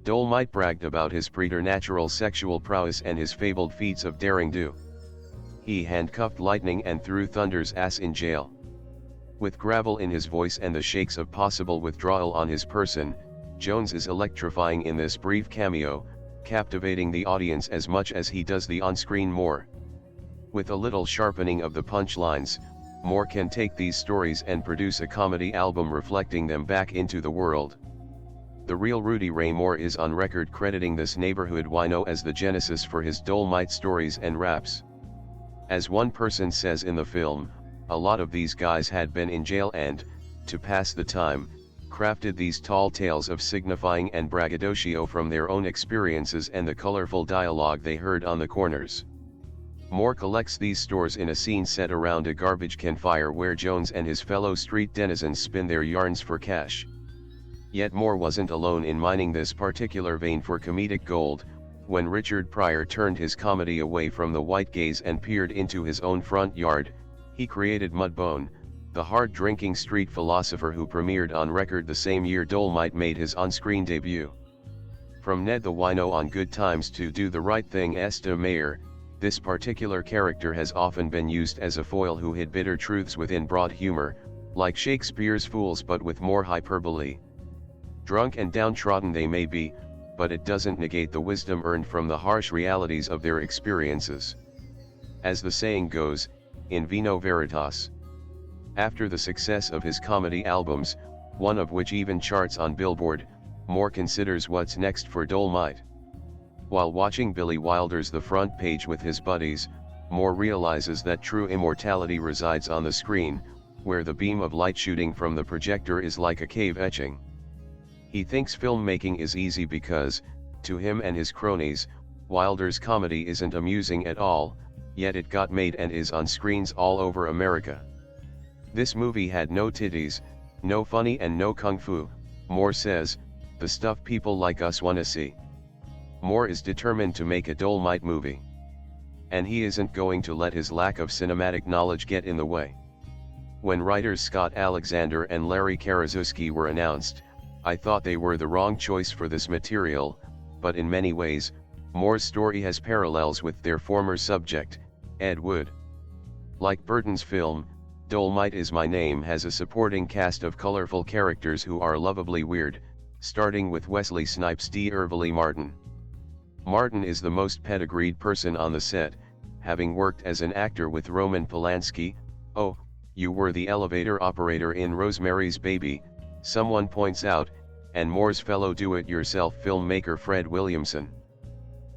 Dolemite bragged about his preternatural sexual prowess and his fabled feats of daring-do. He handcuffed lightning and threw thunder's ass in jail. With gravel in his voice and the shakes of possible withdrawal on his person, Jones is electrifying in this brief cameo, captivating the audience as much as he does the on-screen Moore. With a little sharpening of the punchlines, Moore can take these stories and produce a comedy album reflecting them back into the world. The real Rudy Ray Moore is on record crediting this neighborhood wino as the genesis for his Dolemite stories and raps. As one person says in the film, a lot of these guys had been in jail and, to pass the time, crafted these tall tales of signifying and braggadocio from their own experiences and the colorful dialogue they heard on the corners. Moore collects these stories in a scene set around a garbage can fire where Jones and his fellow street denizens spin their yarns for cash. Yet Moore wasn't alone in mining this particular vein for comedic gold. When Richard Pryor turned his comedy away from the white gaze and peered into his own front yard, he created Mudbone, the hard-drinking street philosopher who premiered on record the same year Dolemite made his on-screen debut. From Ned the Wino on Good Times to Do the Right Thing Esta Mayor, this particular character has often been used as a foil who hid bitter truths within broad humor, like Shakespeare's fools but with more hyperbole. Drunk and downtrodden they may be, but it doesn't negate the wisdom earned from the harsh realities of their experiences. As the saying goes, in vino veritas. After the success of his comedy albums, one of which even charts on Billboard, Moore considers what's next for Dolemite. While watching Billy Wilder's The Front Page with his buddies, Moore realizes that true immortality resides on the screen, where the beam of light shooting from the projector is like a cave etching. He thinks filmmaking is easy because, to him and his cronies, Wilder's comedy isn't amusing at all, yet it got made and is on screens all over America. This movie had no titties, no funny and no kung fu, Moore says, the stuff people like us wanna see. Moore is determined to make a Dolemite movie. And he isn't going to let his lack of cinematic knowledge get in the way. When writers Scott Alexander and Larry Karaszewski were announced, I thought they were the wrong choice for this material, but in many ways, Moore's story has parallels with their former subject, Ed Wood. Like Burton's film, Dolemite Is My Name has a supporting cast of colorful characters who are lovably weird, starting with Wesley Snipes' D'Urville Martin. Martin is the most pedigreed person on the set, having worked as an actor with Roman Polanski. Oh, you were the elevator operator in Rosemary's Baby, someone points out, and Moore's fellow do-it-yourself filmmaker Fred Williamson.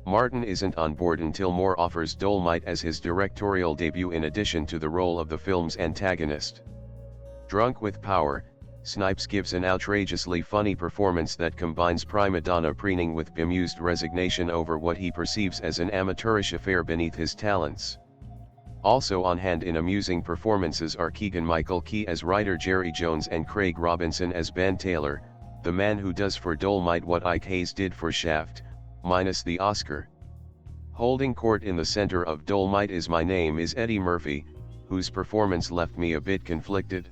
Martin isn't on board until Moore offers Dolemite as his directorial debut in addition to the role of the film's antagonist. Drunk with power, Snipes gives an outrageously funny performance that combines prima donna preening with bemused resignation over what he perceives as an amateurish affair beneath his talents. Also on hand in amusing performances are Keegan-Michael Key as writer Jerry Jones and Craig Robinson as Ben Taylor, the man who does for Dolemite what Ike Hayes did for Shaft, minus the Oscar. Holding court in the center of Dolemite Is My Name is Eddie Murphy, whose performance left me a bit conflicted.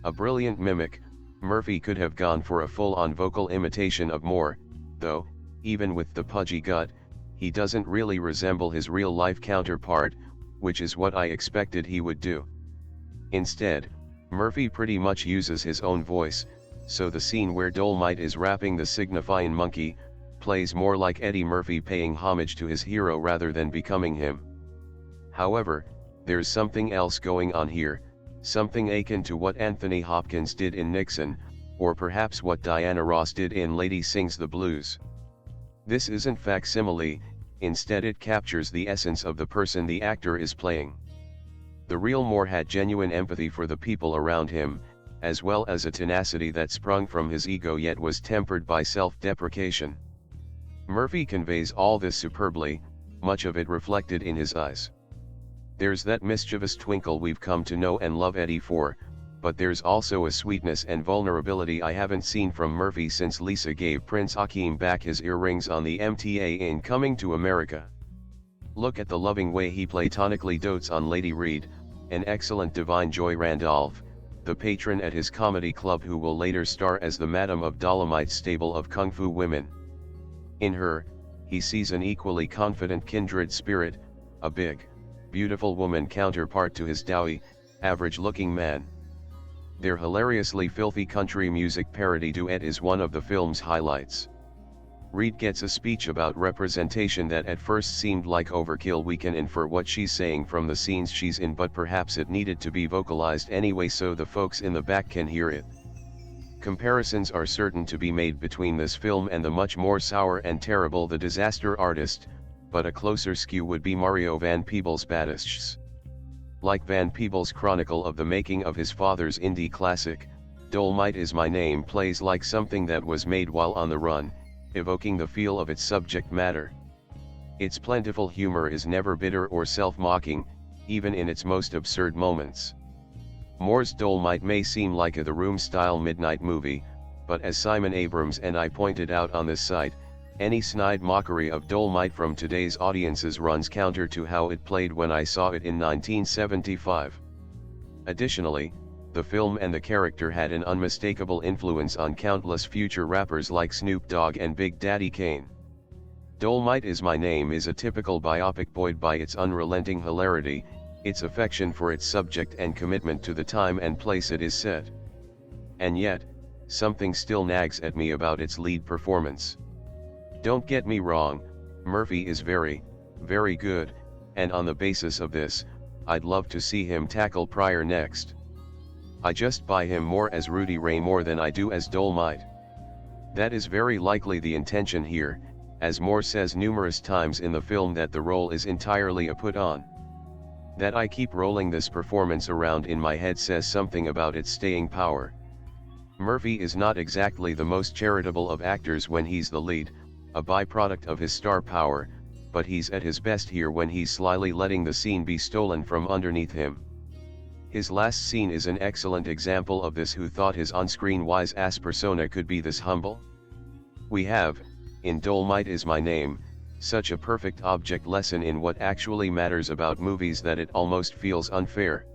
A brilliant mimic, Murphy could have gone for a full-on vocal imitation of Moore, though, even with the pudgy gut, he doesn't really resemble his real-life counterpart, which is what I expected he would do. Instead, Murphy pretty much uses his own voice, so the scene where Dolemite is rapping the signifying monkey, plays more like Eddie Murphy paying homage to his hero rather than becoming him. However, there's something else going on here, something akin to what Anthony Hopkins did in Nixon, or perhaps what Diana Ross did in Lady Sings the Blues. This isn't facsimile, instead it captures the essence of the person the actor is playing. The real Moore had genuine empathy for the people around him, as well as a tenacity that sprung from his ego yet was tempered by self-deprecation. Murphy conveys all this superbly, much of it reflected in his eyes. There's that mischievous twinkle we've come to know and love Eddie for, but there's also a sweetness and vulnerability I haven't seen from Murphy since Lisa gave Prince Hakeem back his earrings on the MTA in Coming to America. Look at the loving way he platonically dotes on Lady Reed, an excellent Divine Joy Randolph, the patron at his comedy club who will later star as the Madam of Dolemite's stable of kung fu women. In her, he sees an equally confident kindred spirit, a big, beautiful woman counterpart to his doughy, average-looking man. Their hilariously filthy country music parody duet is one of the film's highlights. Reed gets a speech about representation that at first seemed like overkill. We can infer what she's saying from the scenes she's in, but perhaps it needed to be vocalized anyway so the folks in the back can hear it. Comparisons are certain to be made between this film and the much more sour and terrible The Disaster Artist, but a closer skew would be Mario Van Peebles' Badisch's. Like Van Peebles' chronicle of the making of his father's indie classic, Dolemite Is My Name plays like something that was made while on the run, evoking the feel of its subject matter. Its plentiful humor is never bitter or self-mocking, even in its most absurd moments. Moore's Dolemite may seem like a The Room-style midnight movie, but as Simon Abrams and I pointed out on this site, any snide mockery of Dolemite from today's audiences runs counter to how it played when I saw it in 1975. Additionally, the film and the character had an unmistakable influence on countless future rappers like Snoop Dogg and Big Daddy Kane. Dolemite Is My Name is a typical biopic buoyed by its unrelenting hilarity, its affection for its subject and commitment to the time and place it is set. And yet, something still nags at me about its lead performance. Don't get me wrong, Murphy is very, very good, and on the basis of this, I'd love to see him tackle Pryor next. I just buy him more as Rudy Ray more than I do as Dolemite. That is very likely the intention here, as Moore says numerous times in the film that the role is entirely a put-on. That I keep rolling this performance around in my head says something about its staying power. Murphy is not exactly the most charitable of actors when he's the lead, a byproduct of his star power, but he's at his best here when he's slyly letting the scene be stolen from underneath him. His last scene is an excellent example of this. Who thought his on-screen wise-ass persona could be this humble? We have, in Dolemite Is My Name, such a perfect object lesson in what actually matters about movies that it almost feels unfair.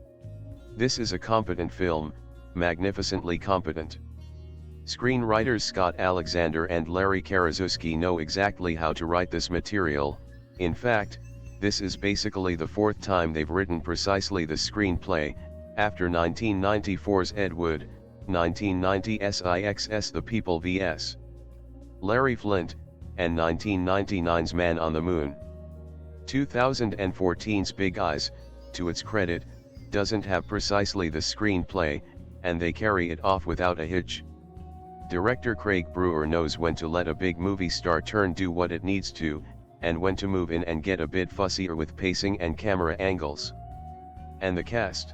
This is a competent film, magnificently competent. Screenwriters Scott Alexander and Larry Karaszewski know exactly how to write this material. In fact, this is basically the fourth time they've written precisely the screenplay, after 1994's Ed Wood, 1990's IXS The People vs. Larry Flynt, and 1999's Man on the Moon. 2014's Big Eyes, to its credit, doesn't have precisely the screenplay, and they carry it off without a hitch. Director Craig Brewer knows when to let a big movie star turn do what it needs to, and when to move in and get a bit fussier with pacing and camera angles. And the cast?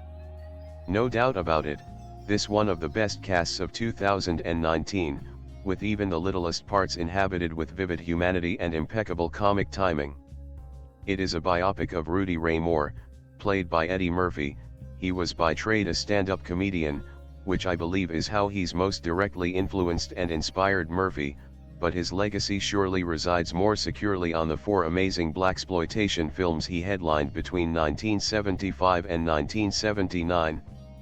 No doubt about it, this one of the best casts of 2019, with even the littlest parts inhabited with vivid humanity and impeccable comic timing. It is a biopic of Rudy Ray Moore, played by Eddie Murphy. He was by trade a stand-up comedian, which I believe is how he's most directly influenced and inspired Murphy, but his legacy surely resides more securely on the four amazing blaxploitation films he headlined between 1975 and 1979,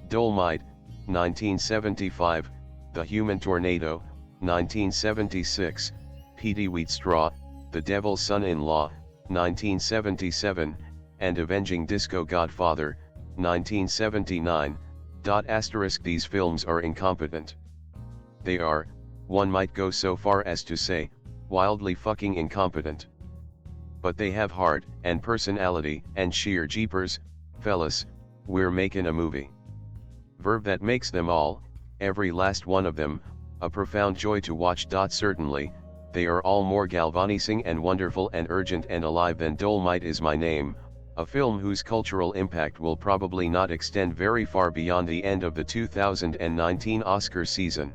Dolemite, 1975, The Human Tornado, 1976, Petey Wheatstraw, The Devil's Son-in-Law, 1977, and Avenging Disco Godfather, 1979. These films are incompetent. They are, one might go so far as to say, wildly fucking incompetent. But they have heart, and personality, and sheer jeepers, fellas, we're making a movie. Verb that makes them all, every last one of them, a profound joy to watch. Certainly, they are all more galvanizing and wonderful and urgent and alive than Dolemite Is My Name, a film whose cultural impact will probably not extend very far beyond the end of the 2019 Oscar season.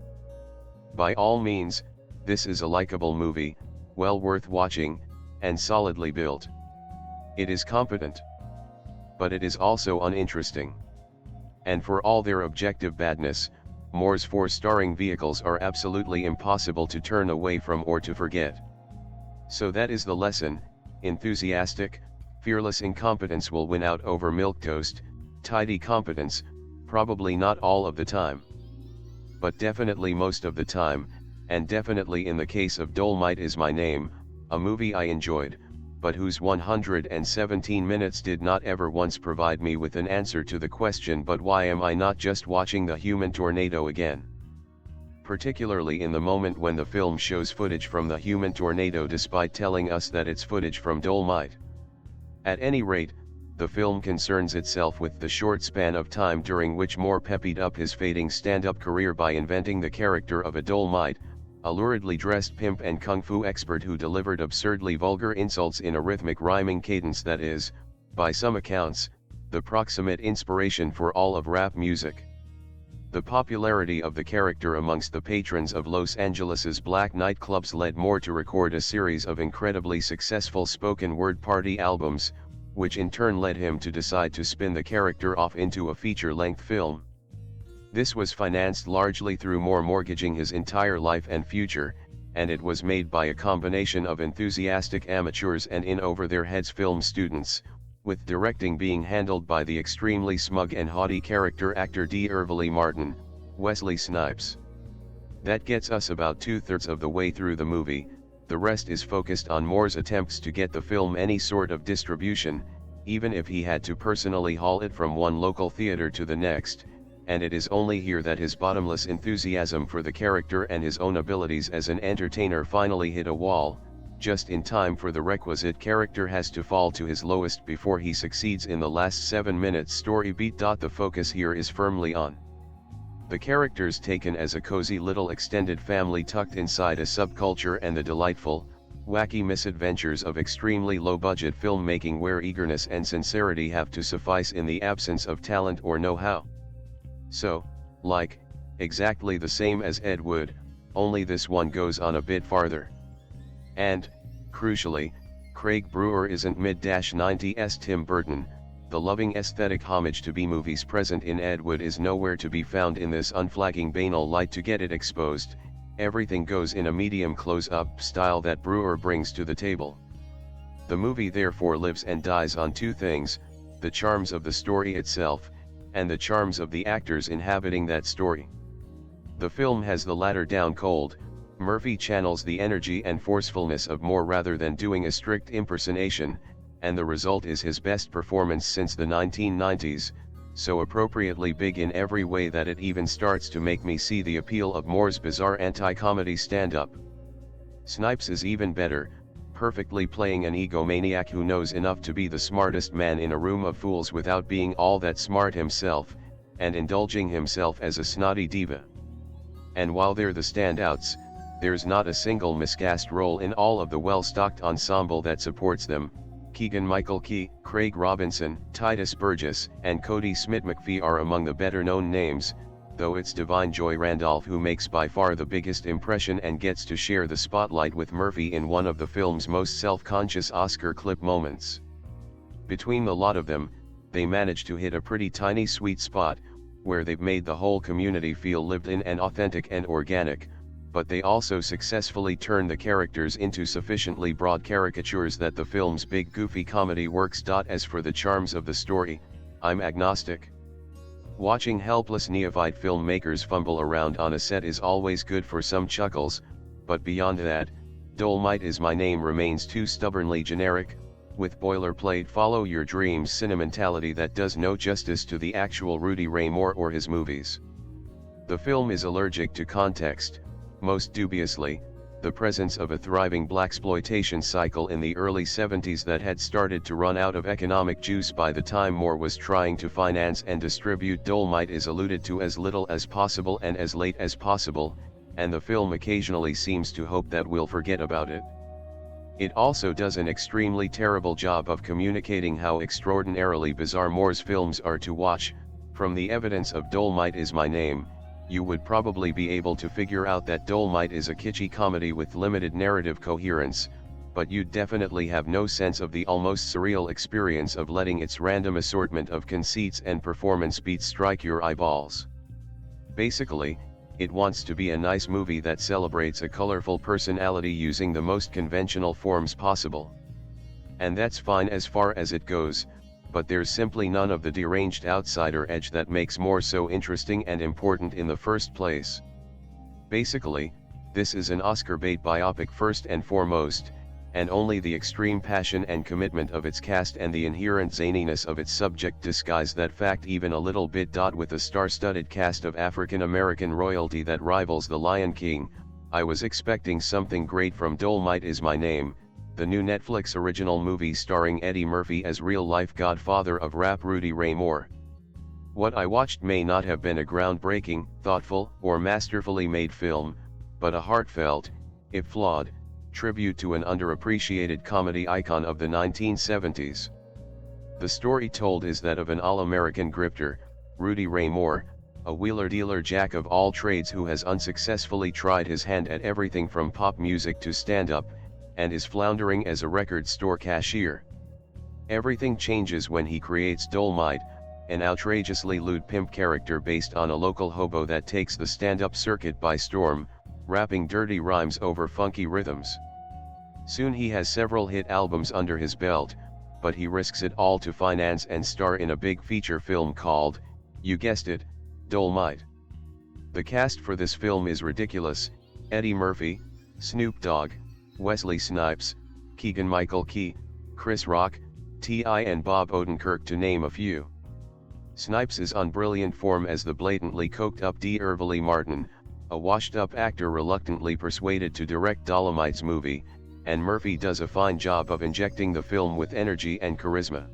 By all means, this is a likable movie, well worth watching, and solidly built. It is competent. But it is also uninteresting. And for all their objective badness, Moore's 4 starring vehicles are absolutely impossible to turn away from or to forget. So that is the lesson: enthusiastic, fearless incompetence will win out over milquetoast, tidy competence, probably not all of the time. But definitely most of the time, and definitely in the case of Dolemite Is My Name, a movie I enjoyed, but whose 117 minutes did not ever once provide me with an answer to the question, but why am I not just watching the human tornado again? Particularly in the moment when the film shows footage from the human tornado despite telling us that it's footage from Dolemite. At any rate, the film concerns itself with the short span of time during which Moore peppied up his fading stand-up career by inventing the character of a Dolemite, a luridly dressed pimp and kung fu expert who delivered absurdly vulgar insults in a rhythmic rhyming cadence that is, by some accounts, the proximate inspiration for all of rap music. The popularity of the character amongst the patrons of Los Angeles's black nightclubs led Moore to record a series of incredibly successful spoken word party albums, which in turn led him to decide to spin the character off into a feature-length film. This was financed largely through Moore mortgaging his entire life and future, and it was made by a combination of enthusiastic amateurs and in-over-their-heads film students, with directing being handled by the extremely smug and haughty character actor D'Urville Martin, Wesley Snipes. That gets us about 2/3 of the way through the movie. The rest is focused on Moore's attempts to get the film any sort of distribution, even if he had to personally haul it from one local theater to the next, and it is only here that his bottomless enthusiasm for the character and his own abilities as an entertainer finally hit a wall, just in time for the requisite character has to fall to his lowest before he succeeds in the last 7 minutes story beat. The focus here is firmly on the characters taken as a cozy little extended family tucked inside a subculture and the delightful, wacky misadventures of extremely low-budget filmmaking where eagerness and sincerity have to suffice in the absence of talent or know-how. So, like, exactly the same as Ed Wood, only this one goes on a bit farther. And, crucially, Craig Brewer isn't mid-90s Tim Burton. The loving aesthetic homage to B-movies present in Ed Wood is nowhere to be found in this unflagging banal light to get it exposed. Everything goes in a medium close-up style that Brewer brings to the table. The movie therefore lives and dies on two things: the charms of the story itself, and the charms of the actors inhabiting that story. The film has the latter down cold. Murphy channels the energy and forcefulness of Moore rather than doing a strict impersonation, and the result is his best performance since the 1990s, so appropriately big in every way that it even starts to make me see the appeal of Moore's bizarre anti-comedy stand-up. Snipes is even better, perfectly playing an egomaniac who knows enough to be the smartest man in a room of fools without being all that smart himself, and indulging himself as a snotty diva. And while they're the standouts, there's not a single miscast role in all of the well-stocked ensemble that supports them. Keegan-Michael Key, Craig Robinson, Titus Burgess, and Cody Smith-McPhee are among the better-known names, though it's Divine Joy Randolph who makes by far the biggest impression and gets to share the spotlight with Murphy in one of the film's most self-conscious Oscar clip moments. Between the lot of them, they manage to hit a pretty tiny sweet spot, where they've made the whole community feel lived in and authentic and organic, but they also successfully turn the characters into sufficiently broad caricatures that the film's big goofy comedy works. As for the charms of the story, I'm agnostic. Watching helpless neophyte filmmakers fumble around on a set is always good for some chuckles, but beyond that, Dolemite Is My Name remains too stubbornly generic, with boilerplate follow your dreams sentimentality that does no justice to the actual Rudy Ray Moore or his movies. The film is allergic to context, most dubiously, the presence of a thriving blaxploitation cycle in the early 70s that had started to run out of economic juice by the time Moore was trying to finance and distribute Dolemite is alluded to as little as possible and as late as possible, and the film occasionally seems to hope that we'll forget about it. It also does an extremely terrible job of communicating how extraordinarily bizarre Moore's films are to watch. From the evidence of Dolemite Is My Name, you would probably be able to figure out that Dolemite is a kitschy comedy with limited narrative coherence, but you'd definitely have no sense of the almost surreal experience of letting its random assortment of conceits and performance beats strike your eyeballs. Basically, it wants to be a nice movie that celebrates a colorful personality using the most conventional forms possible. And that's fine as far as it goes, but there's simply none of the deranged outsider edge that makes Moore so interesting and important in the first place. Basically, this is an Oscar bait biopic first and foremost, and only the extreme passion and commitment of its cast and the inherent zaniness of its subject disguise that fact even a little bit. With a star-studded cast of African-American royalty that rivals The Lion King, I was expecting something great from Dolemite Is My Name, the new Netflix original movie starring Eddie Murphy as real-life godfather of rap Rudy Ray Moore. What I watched may not have been a groundbreaking, thoughtful, or masterfully made film, but a heartfelt, if flawed, tribute to an underappreciated comedy icon of the 1970s. The story told is that of an all-American grifter, Rudy Ray Moore, a wheeler-dealer jack of all trades who has unsuccessfully tried his hand at everything from pop music to stand-up, and is floundering as a record store cashier. Everything changes when he creates Dolemite, an outrageously lewd pimp character based on a local hobo that takes the stand-up circuit by storm, rapping dirty rhymes over funky rhythms. Soon he has several hit albums under his belt, but he risks it all to finance and star in a big feature film called, you guessed it, Dolemite. The cast for this film is ridiculous: Eddie Murphy, Snoop Dogg, Wesley Snipes, Keegan-Michael Key, Chris Rock, T.I. and Bob Odenkirk to name a few. Snipes is on brilliant form as the blatantly coked-up D'Urville Martin, a washed-up actor reluctantly persuaded to direct Dolemite's movie, and Murphy does a fine job of injecting the film with energy and charisma.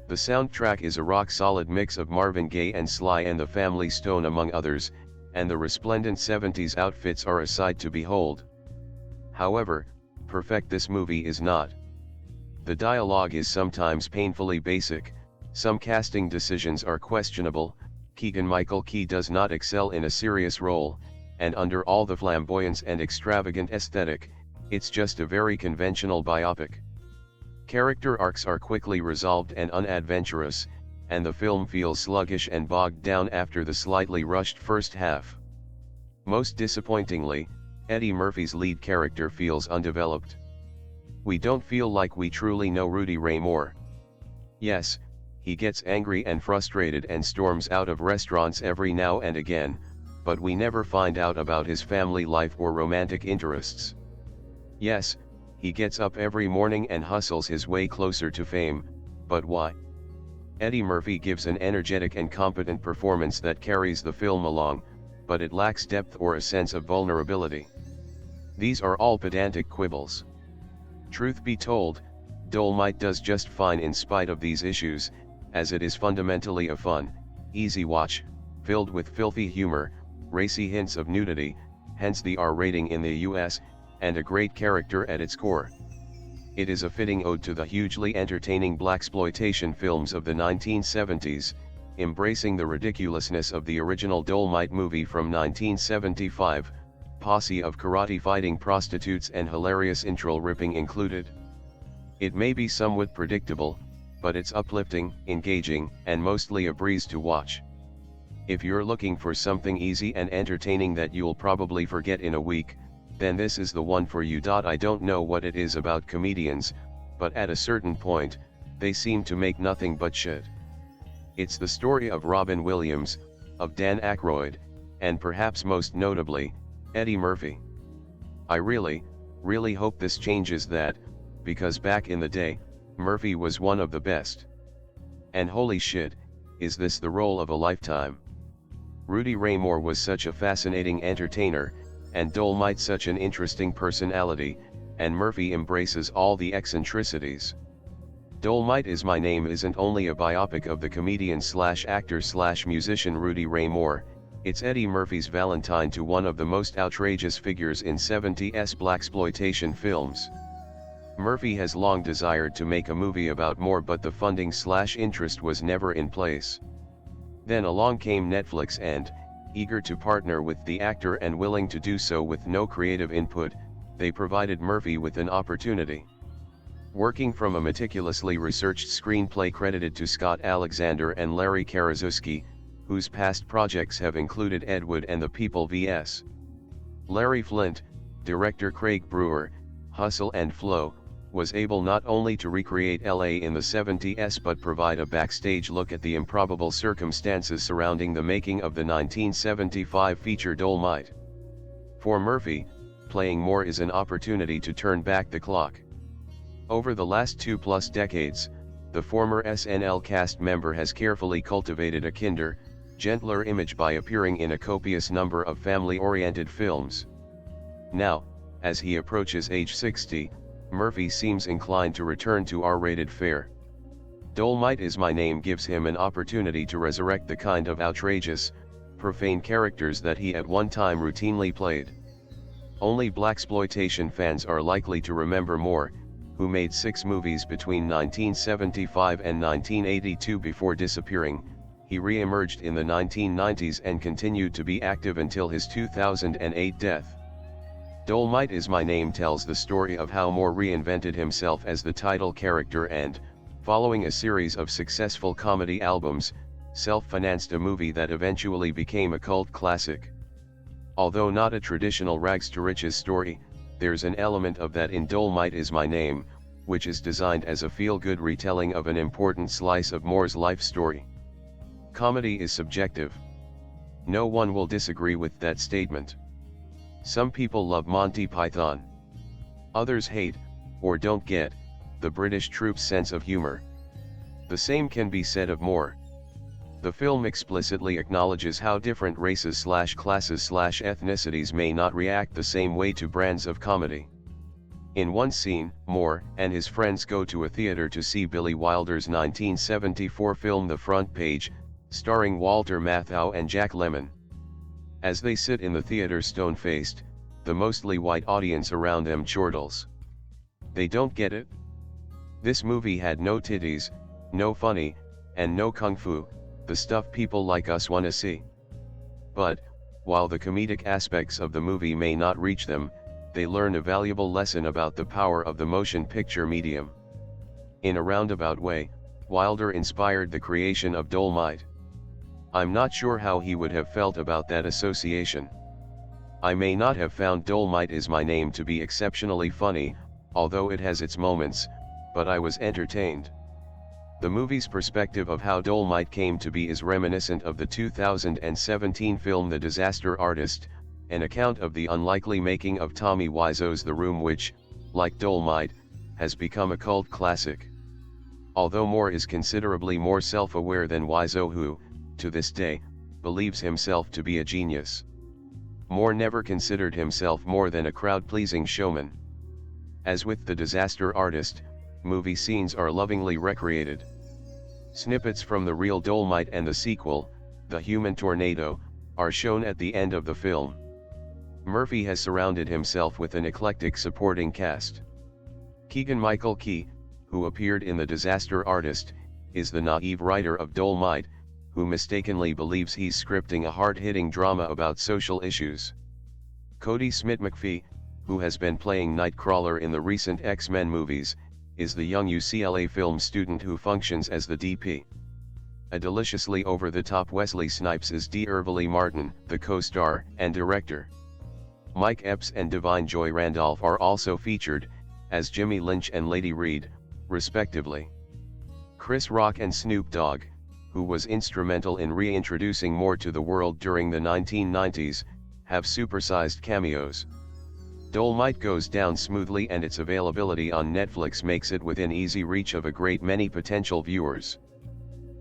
The soundtrack is a rock-solid mix of Marvin Gaye and Sly and the Family Stone among others, and the resplendent 70s outfits are a sight to behold. However, perfect this movie is not. The dialogue is sometimes painfully basic, some casting decisions are questionable, Keegan-Michael Key does not excel in a serious role, and under all the flamboyance and extravagant aesthetic, it's just a very conventional biopic. Character arcs are quickly resolved and unadventurous, and the film feels sluggish and bogged down after the slightly rushed first half. Most disappointingly, Eddie Murphy's lead character feels undeveloped. We don't feel like we truly know Rudy Ray Moore. Yes, he gets angry and frustrated and storms out of restaurants every now and again, but we never find out about his family life or romantic interests. Yes, he gets up every morning and hustles his way closer to fame, but why? Eddie Murphy gives an energetic and competent performance that carries the film along, but it lacks depth or a sense of vulnerability. These are all pedantic quibbles. Truth be told, Dolemite does just fine in spite of these issues, as it is fundamentally a fun, easy watch, filled with filthy humor, racy hints of nudity, hence the R rating in the US, and a great character at its core. It is a fitting ode to the hugely entertaining blaxploitation films of the 1970s, embracing the ridiculousness of the original Dolemite movie from 1975, posse of karate-fighting prostitutes and hilarious intro ripping included. It may be somewhat predictable, but it's uplifting, engaging, and mostly a breeze to watch. If you're looking for something easy and entertaining that you'll probably forget in a week, then this is the one for you. I don't know what it is about comedians, but at a certain point, they seem to make nothing but shit. It's the story of Robin Williams, of Dan Aykroyd, and perhaps most notably, Eddie Murphy. I really hope this changes that, because back in the day, Murphy was one of the best. And holy shit, is this the role of a lifetime? Rudy Ray Moore was such a fascinating entertainer, and Dolemite such an interesting personality, and Murphy embraces all the eccentricities. Dolemite Is My Name isn't only a biopic of the comedian/actor/musician Rudy Ray Moore, it's Eddie Murphy's Valentine to one of the most outrageous figures in 70s blaxploitation films. Murphy has long desired to make a movie about more, but the funding/interest was never in place. Then along came Netflix and, eager to partner with the actor and willing to do so with no creative input, they provided Murphy with an opportunity. Working from a meticulously researched screenplay credited to Scott Alexander and Larry Karaszewski, whose past projects have included Ed Wood and The People vs. Larry Flynt, director Craig Brewer, Hustle and Flow, was able not only to recreate LA in the 70s but provide a backstage look at the improbable circumstances surrounding the making of the 1975 feature Dolemite. For Murphy, playing more is an opportunity to turn back the clock. Over the last 2+ decades, the former SNL cast member has carefully cultivated a kinder, gentler image by appearing in a copious number of family-oriented films. Now, as he approaches age 60, Murphy seems inclined to return to R-rated fare. Dolemite Is My Name gives him an opportunity to resurrect the kind of outrageous, profane characters that he at one time routinely played. Only blaxploitation fans are likely to remember Moore, who made 6 movies between 1975 and 1982 before disappearing. He re-emerged in the 1990s and continued to be active until his 2008 death. Dolemite Is My Name tells the story of how Moore reinvented himself as the title character and, following a series of successful comedy albums, self-financed a movie that eventually became a cult classic. Although not a traditional rags-to-riches story, there's an element of that in Dolemite Is My Name, which is designed as a feel-good retelling of an important slice of Moore's life story. Comedy is subjective. No one will disagree with that statement. Some people love Monty Python. Others hate, or don't get, the British troupe's sense of humor. The same can be said of Moore. The film explicitly acknowledges how different races/classes/ethnicities may not react the same way to brands of comedy. In one scene, Moore and his friends go to a theater to see Billy Wilder's 1974 film The Front Page, starring Walter Matthau and Jack Lemmon. As they sit in the theater stone-faced, the mostly white audience around them chortles. They don't get it? This movie had no titties, no funny, and no kung fu, the stuff people like us wanna see. But, while the comedic aspects of the movie may not reach them, they learn a valuable lesson about the power of the motion picture medium. In a roundabout way, Wilder inspired the creation of Dolemite. I'm not sure how he would have felt about that association. I may not have found Dolemite Is My Name to be exceptionally funny, although it has its moments, but I was entertained. The movie's perspective of how Dolemite came to be is reminiscent of the 2017 film The Disaster Artist, an account of the unlikely making of Tommy Wiseau's The Room, which, like Dolemite, has become a cult classic. Although Moore is considerably more self-aware than Wiseau, who, to this day, believes himself to be a genius. Moore never considered himself more than a crowd-pleasing showman. As with The Disaster Artist, movie scenes are lovingly recreated. Snippets from the real Dolemite and the sequel, The Human Tornado, are shown at the end of the film. Murphy has surrounded himself with an eclectic supporting cast. Keegan-Michael Key, who appeared in The Disaster Artist, is the naive writer of Dolemite, who mistakenly believes he's scripting a hard-hitting drama about social issues. Cody Smith-McPhee, who has been playing Nightcrawler in the recent X-Men movies, is the young UCLA film student who functions as the DP. A deliciously over-the-top Wesley Snipes is D'Urville Martin, the co-star and director. Mike Epps and Divine Joy Randolph are also featured, as Jimmy Lynch and Lady Reed, respectively. Chris Rock and Snoop Dogg, who was instrumental in reintroducing Moore to the world during the 1990s, have supersized cameos. Dolemite goes down smoothly, and its availability on Netflix makes it within easy reach of a great many potential viewers.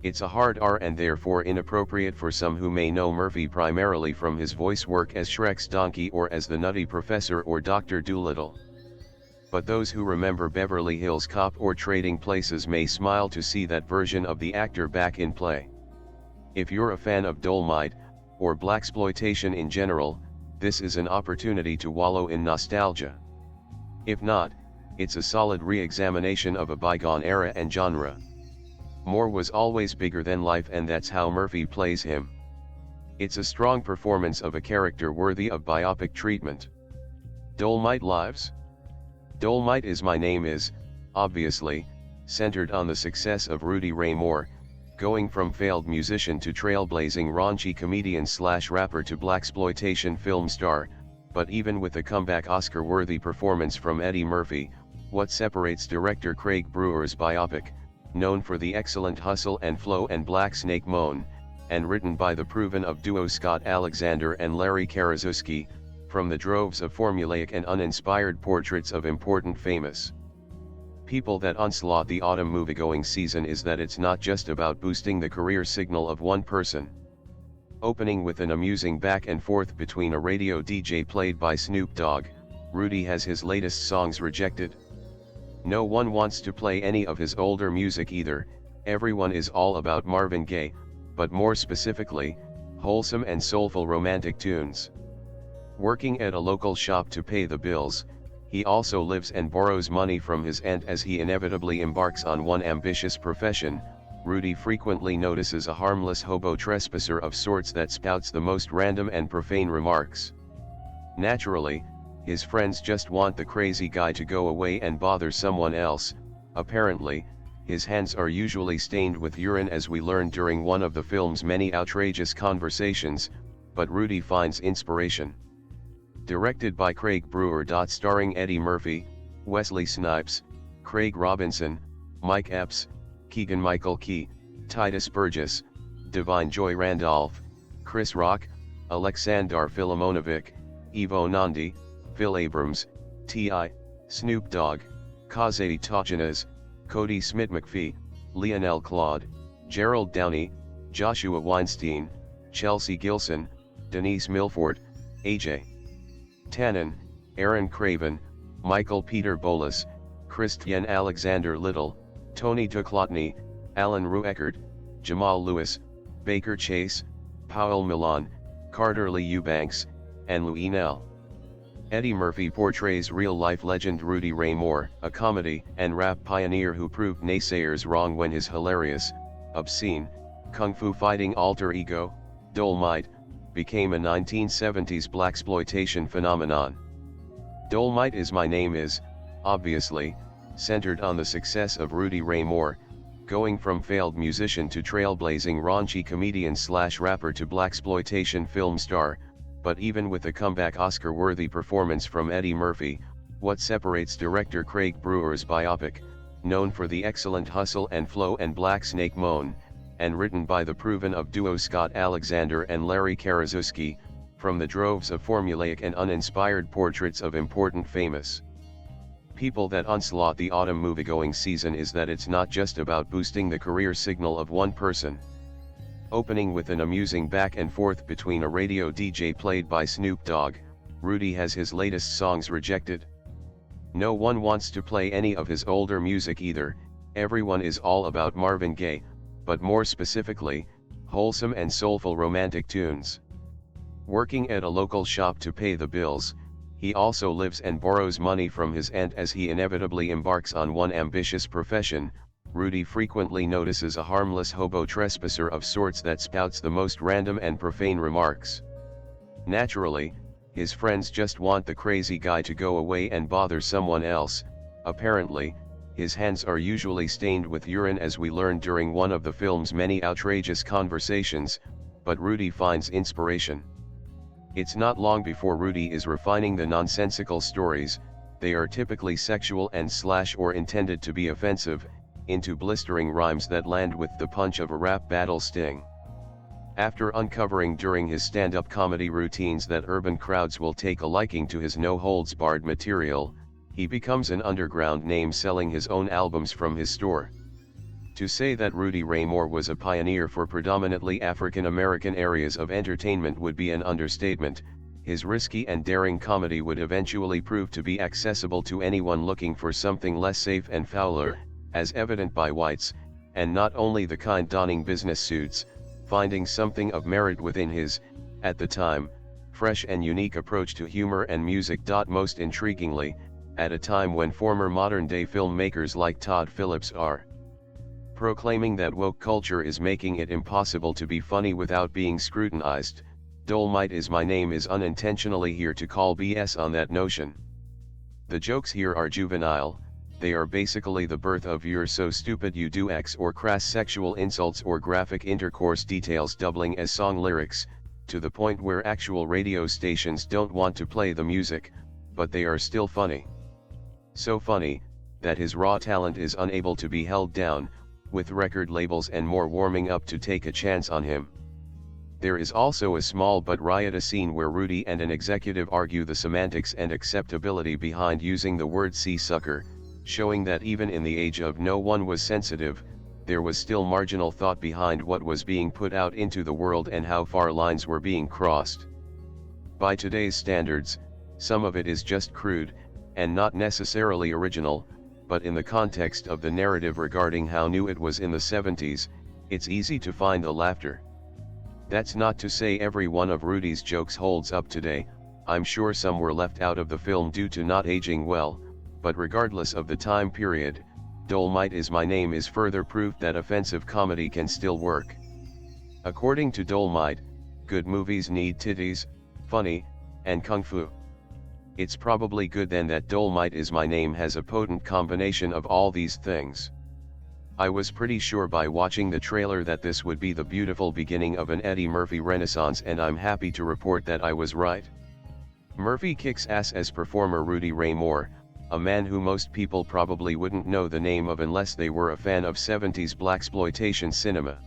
It's a hard R and therefore inappropriate for some who may know Murphy primarily from his voice work as Shrek's donkey or as the Nutty Professor or Dr. Dolittle. But those who remember Beverly Hills Cop or Trading Places may smile to see that version of the actor back in play. If you're a fan of Dolemite, or blaxploitation in general, this is an opportunity to wallow in nostalgia. If not, it's a solid re-examination of a bygone era and genre. More was always bigger than life, and that's how Murphy plays him. It's a strong performance of a character worthy of biopic treatment. Dolemite Lives? Dolemite Is My Name is, obviously, centered on the success of Rudy Ray Moore, going from failed musician to trailblazing raunchy comedian/rapper to blaxploitation film star, but even with a comeback Oscar-worthy performance from Eddie Murphy, what separates director Craig Brewer's biopic, known for the excellent hustle and flow and Black Snake Moan, and written by the proven of duo Scott Alexander and Larry Karaszewski, from the droves of formulaic and uninspired portraits of important famous people that onslaught the autumn moviegoing season is that it's not just about boosting the career signal of one person. Opening with an amusing back and forth between a radio DJ played by Snoop Dogg, Rudy has his latest songs rejected. No one wants to play any of his older music either, everyone is all about Marvin Gaye, but more specifically, wholesome and soulful romantic tunes. Working at a local shop to pay the bills, he also lives and borrows money from his aunt as he inevitably embarks on one ambitious profession. Rudy frequently notices a harmless hobo trespasser of sorts that spouts the most random and profane remarks. Naturally, his friends just want the crazy guy to go away and bother someone else. Apparently, his hands are usually stained with urine, as we learn during one of the film's many outrageous conversations, but Rudy finds inspiration. Directed by Craig Brewer. Starring Eddie Murphy, Wesley Snipes, Craig Robinson, Mike Epps, Keegan-Michael Key, Titus Burgess, Divine Joy Randolph, Chris Rock, Aleksandar Filimonovic, Ivo Nandi, Phil Abrams, T.I., Snoop Dogg, Kaze Togenas, Cody Smith-McPhee, Lionel Claude, Gerald Downey, Joshua Weinstein, Chelsea Gilson, Denise Milford, A.J. Tannen, Aaron Craven, Michael Peter Bolas, Christian Alexander Little, Tony Duclotny, Alan Rueckert, Jamal Lewis, Baker Chase, Powell Milan, Carter Lee Eubanks, and Louis Nell. Eddie Murphy portrays real-life legend Rudy Ray Moore, a comedy and rap pioneer who proved naysayers wrong when his hilarious, obscene, kung fu fighting alter ego, Dolemite, became a 1970s blaxploitation phenomenon. Dolemite Is My Name is, obviously, centered on the success of Rudy Ray Moore, going from failed musician to trailblazing raunchy comedian/rapper to blaxploitation film star, but even with a comeback Oscar-worthy performance from Eddie Murphy, what separates director Craig Brewer's biopic, known for the excellent hustle and flow and Black Snake Moan, and written by the proven of duo Scott Alexander and Larry Karaszewski, from the droves of formulaic and uninspired portraits of important famous people that onslaught the autumn moviegoing season is that it's not just about boosting the career signal of one person. Opening with an amusing back and forth between a radio DJ played by Snoop Dogg, Rudy has his latest songs rejected. No one wants to play any of his older music either, everyone is all about Marvin Gaye, but more specifically, wholesome and soulful romantic tunes. Working at a local shop to pay the bills, he also lives and borrows money from his aunt as he inevitably embarks on one ambitious profession. Rudy frequently notices a harmless hobo trespasser of sorts that spouts the most random and profane remarks. Naturally, his friends just want the crazy guy to go away and bother someone else. Apparently, his hands are usually stained with urine, as we learn during one of the film's many outrageous conversations, but Rudy finds inspiration. It's not long before Rudy is refining the nonsensical stories, they are typically sexual and or intended to be offensive, into blistering rhymes that land with the punch of a rap battle sting. After uncovering during his stand-up comedy routines that urban crowds will take a liking to his no-holds-barred material, he becomes an underground name selling his own albums from his store. To say that Rudy Ray Moore was a pioneer for predominantly African American areas of entertainment would be an understatement. His risky and daring comedy would eventually prove to be accessible to anyone looking for something less safe and fouler, as evident by whites, and not only the kind donning business suits, finding something of merit within his, at the time, fresh and unique approach to humor and music. Most intriguingly, at a time when former modern-day filmmakers like Todd Phillips are proclaiming that woke culture is making it impossible to be funny without being scrutinized. Dolemite Is My Name is unintentionally here to call BS on that notion. The jokes here are juvenile, they are basically the birth of "you're so stupid you do X" or crass sexual insults or graphic intercourse details doubling as song lyrics, to the point where actual radio stations don't want to play the music, but they are still funny. So funny, that his raw talent is unable to be held down, with record labels and more warming up to take a chance on him. There is also a small but riotous scene where Rudy and an executive argue the semantics and acceptability behind using the word "sea sucker," showing that even in the age of no one was sensitive, there was still marginal thought behind what was being put out into the world and how far lines were being crossed. By today's standards, some of it is just crude, and not necessarily original, but in the context of the narrative regarding how new it was in the 70s, it's easy to find the laughter. That's not to say every one of Rudy's jokes holds up today. I'm sure some were left out of the film due to not aging well, but regardless of the time period, Dolemite Is My Name is further proof that offensive comedy can still work. According to Dolemite, good movies need titties, funny, and kung fu. It's probably good then that Dolemite Is My Name has a potent combination of all these things. I was pretty sure by watching the trailer that this would be the beautiful beginning of an Eddie Murphy renaissance, and I'm happy to report that I was right. Murphy kicks ass as performer Rudy Ray Moore, a man who most people probably wouldn't know the name of unless they were a fan of 70s blaxploitation cinema.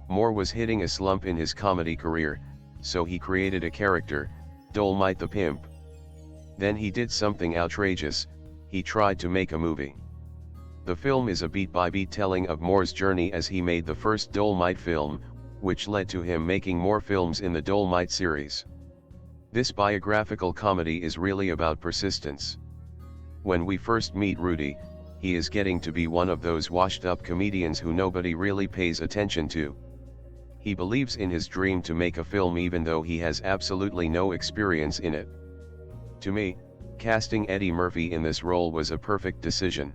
Moore was hitting a slump in his comedy career, so he created a character, Dolemite the Pimp. Then he did something outrageous, he tried to make a movie. The film is a beat-by-beat telling of Moore's journey as he made the first Dolemite film, which led to him making more films in the Dolemite series. This biographical comedy is really about persistence. When we first meet Rudy, he is getting to be one of those washed-up comedians who nobody really pays attention to. He believes in his dream to make a film even though he has absolutely no experience in it. To me, casting Eddie Murphy in this role was a perfect decision.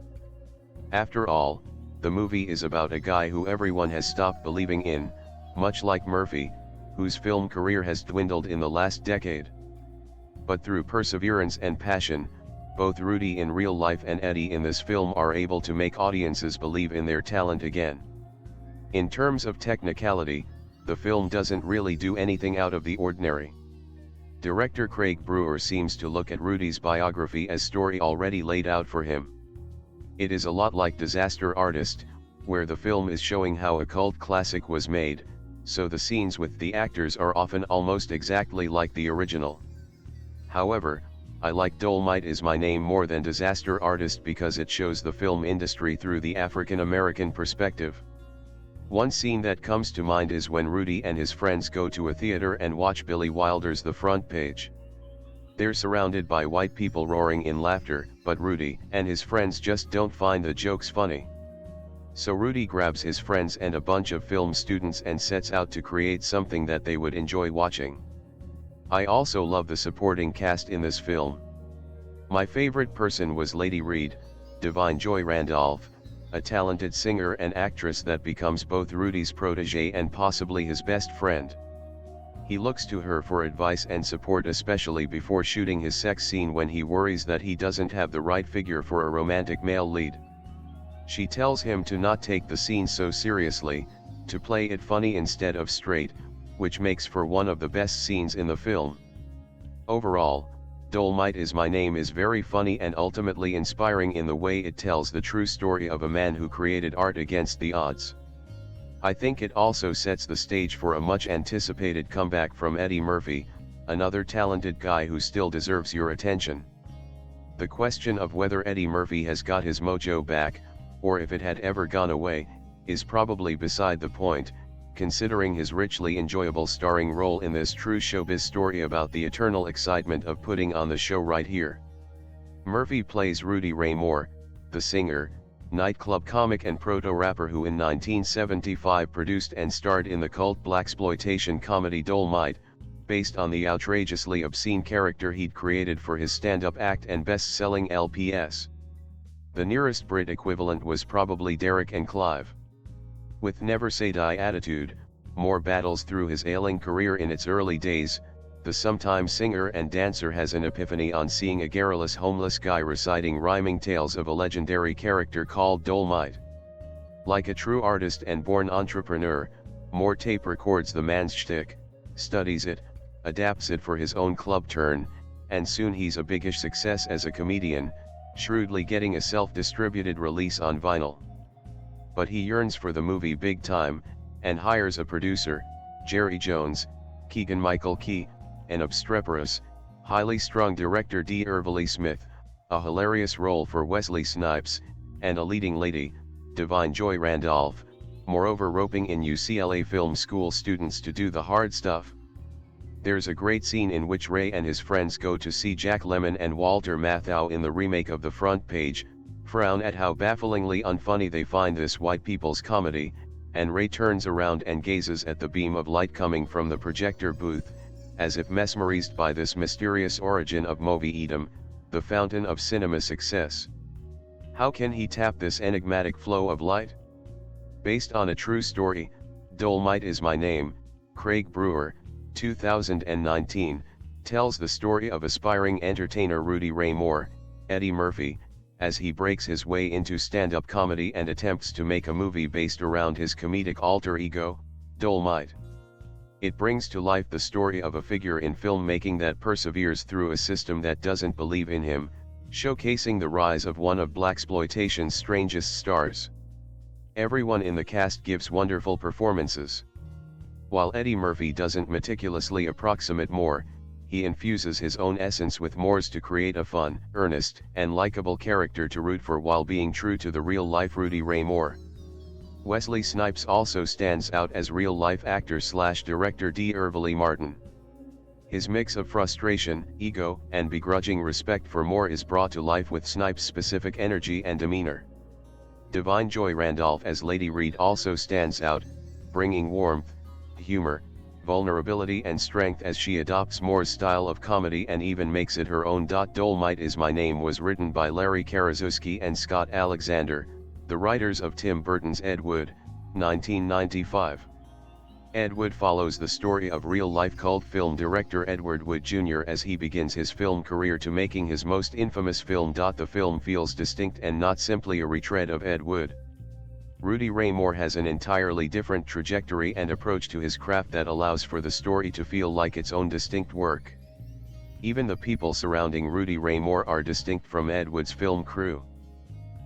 After all, the movie is about a guy who everyone has stopped believing in, much like Murphy, whose film career has dwindled in the last decade. But through perseverance and passion, both Rudy in real life and Eddie in this film are able to make audiences believe in their talent again. In terms of technicality, the film doesn't really do anything out of the ordinary. Director Craig Brewer seems to look at Rudy's biography as story already laid out for him. It is a lot like Disaster Artist, where the film is showing how a cult classic was made, so the scenes with the actors are often almost exactly like the original. However, I like Dolemite Is My Name more than Disaster Artist because it shows the film industry through the African American perspective. One scene that comes to mind is when Rudy and his friends go to a theater and watch Billy Wilder's The Front Page. They're surrounded by white people roaring in laughter, but Rudy and his friends just don't find the jokes funny. So Rudy grabs his friends and a bunch of film students and sets out to create something that they would enjoy watching. I also love the supporting cast in this film. My favorite person was Lady Reed, Divine Joy Randolph, a talented singer and actress that becomes both Rudy's protege and possibly his best friend. He looks to her for advice and support, especially before shooting his sex scene when he worries that he doesn't have the right figure for a romantic male lead. She tells him to not take the scene so seriously, to play it funny instead of straight, which makes for one of the best scenes in the film. Overall, Dolemite Is My Name is very funny and ultimately inspiring in the way it tells the true story of a man who created art against the odds. I think it also sets the stage for a much anticipated comeback from Eddie Murphy, another talented guy who still deserves your attention. The question of whether Eddie Murphy has got his mojo back, or if it had ever gone away, is probably beside the point, considering his richly enjoyable starring role in this true showbiz story about the eternal excitement of putting on the show right here. Murphy plays Rudy Ray Moore, the singer, nightclub comic and proto-rapper who in 1975 produced and starred in the cult blaxploitation comedy Dolemite, based on the outrageously obscene character he'd created for his stand-up act and best-selling LPS. The nearest Brit equivalent was probably Derek and Clive. With never say die attitude, Moore battles through his ailing career in its early days. The sometime singer and dancer has an epiphany on seeing a garrulous homeless guy reciting rhyming tales of a legendary character called Dolemite. Like a true artist and born entrepreneur, Moore tape records the man's shtick, studies it, adapts it for his own club turn, and soon he's a biggish success as a comedian, shrewdly getting a self-distributed release on vinyl. But he yearns for the movie big time, and hires a producer, Jerry Jones, Keegan-Michael Key, an obstreperous, highly strung director D. Irvily Smith, a hilarious role for Wesley Snipes, and a leading lady, Divine Joy Randolph, moreover roping in UCLA film school students to do the hard stuff. There's a great scene in which Ray and his friends go to see Jack Lemmon and Walter Matthau in the remake of The Front Page, frown at how bafflingly unfunny they find this white people's comedy, and Ray turns around and gazes at the beam of light coming from the projector booth, as if mesmerized by this mysterious origin of Movie-edom, the fountain of cinema success. How can he tap this enigmatic flow of light? Based on a true story, Dolemite Is My Name, Craig Brewer, 2019, tells the story of aspiring entertainer Rudy Ray Moore, Eddie Murphy, as he breaks his way into stand-up comedy and attempts to make a movie based around his comedic alter ego, Dolemite. It brings to life the story of a figure in filmmaking that perseveres through a system that doesn't believe in him, showcasing the rise of one of blaxploitation's strangest stars. Everyone in the cast gives wonderful performances. While Eddie Murphy doesn't meticulously approximate Moore, he infuses his own essence with Moore's to create a fun, earnest, and likable character to root for while being true to the real-life Rudy Ray Moore. Wesley Snipes also stands out as real-life actor/director D. Irvily Martin. His mix of frustration, ego, and begrudging respect for Moore is brought to life with Snipes' specific energy and demeanor. Divine Joy Randolph as Lady Reed also stands out, bringing warmth, humor, vulnerability and strength as she adopts Moore's style of comedy and even makes it her own. Dolemite Is My Name was written by Larry Karaszewski and Scott Alexander, the writers of Tim Burton's Ed Wood, 1995. Ed Wood follows the story of real-life cult film director Edward Wood Jr. as he begins his film career to making his most infamous film. The film feels distinct and not simply a retread of Ed Wood. Rudy Ray Moore has an entirely different trajectory and approach to his craft that allows for the story to feel like its own distinct work. Even the people surrounding Rudy Ray Moore are distinct from Ed Wood's film crew.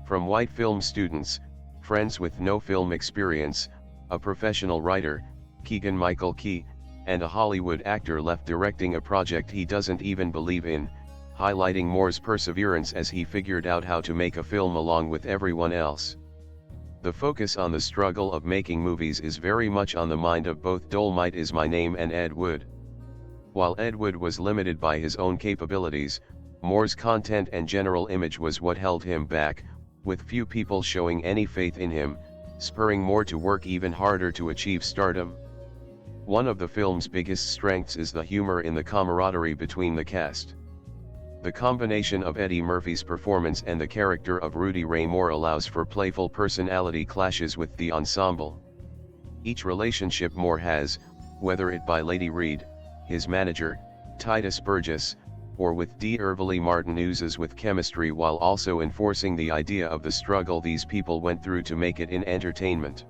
From white film students, friends with no film experience, a professional writer, Keegan-Michael Key, and a Hollywood actor left directing a project he doesn't even believe in, highlighting Moore's perseverance as he figured out how to make a film along with everyone else. The focus on the struggle of making movies is very much on the mind of both Dolemite Is My Name and Ed Wood. While Ed Wood was limited by his own capabilities, Moore's content and general image was what held him back, with few people showing any faith in him, spurring Moore to work even harder to achieve stardom. One of the film's biggest strengths is the humor in the camaraderie between the cast. The combination of Eddie Murphy's performance and the character of Rudy Ray Moore allows for playful personality clashes with the ensemble. Each relationship Moore has, whether it by Lady Reed, his manager, Titus Burgess, or with D. Irvily Martin, oozes with chemistry while also enforcing the idea of the struggle these people went through to make it in entertainment.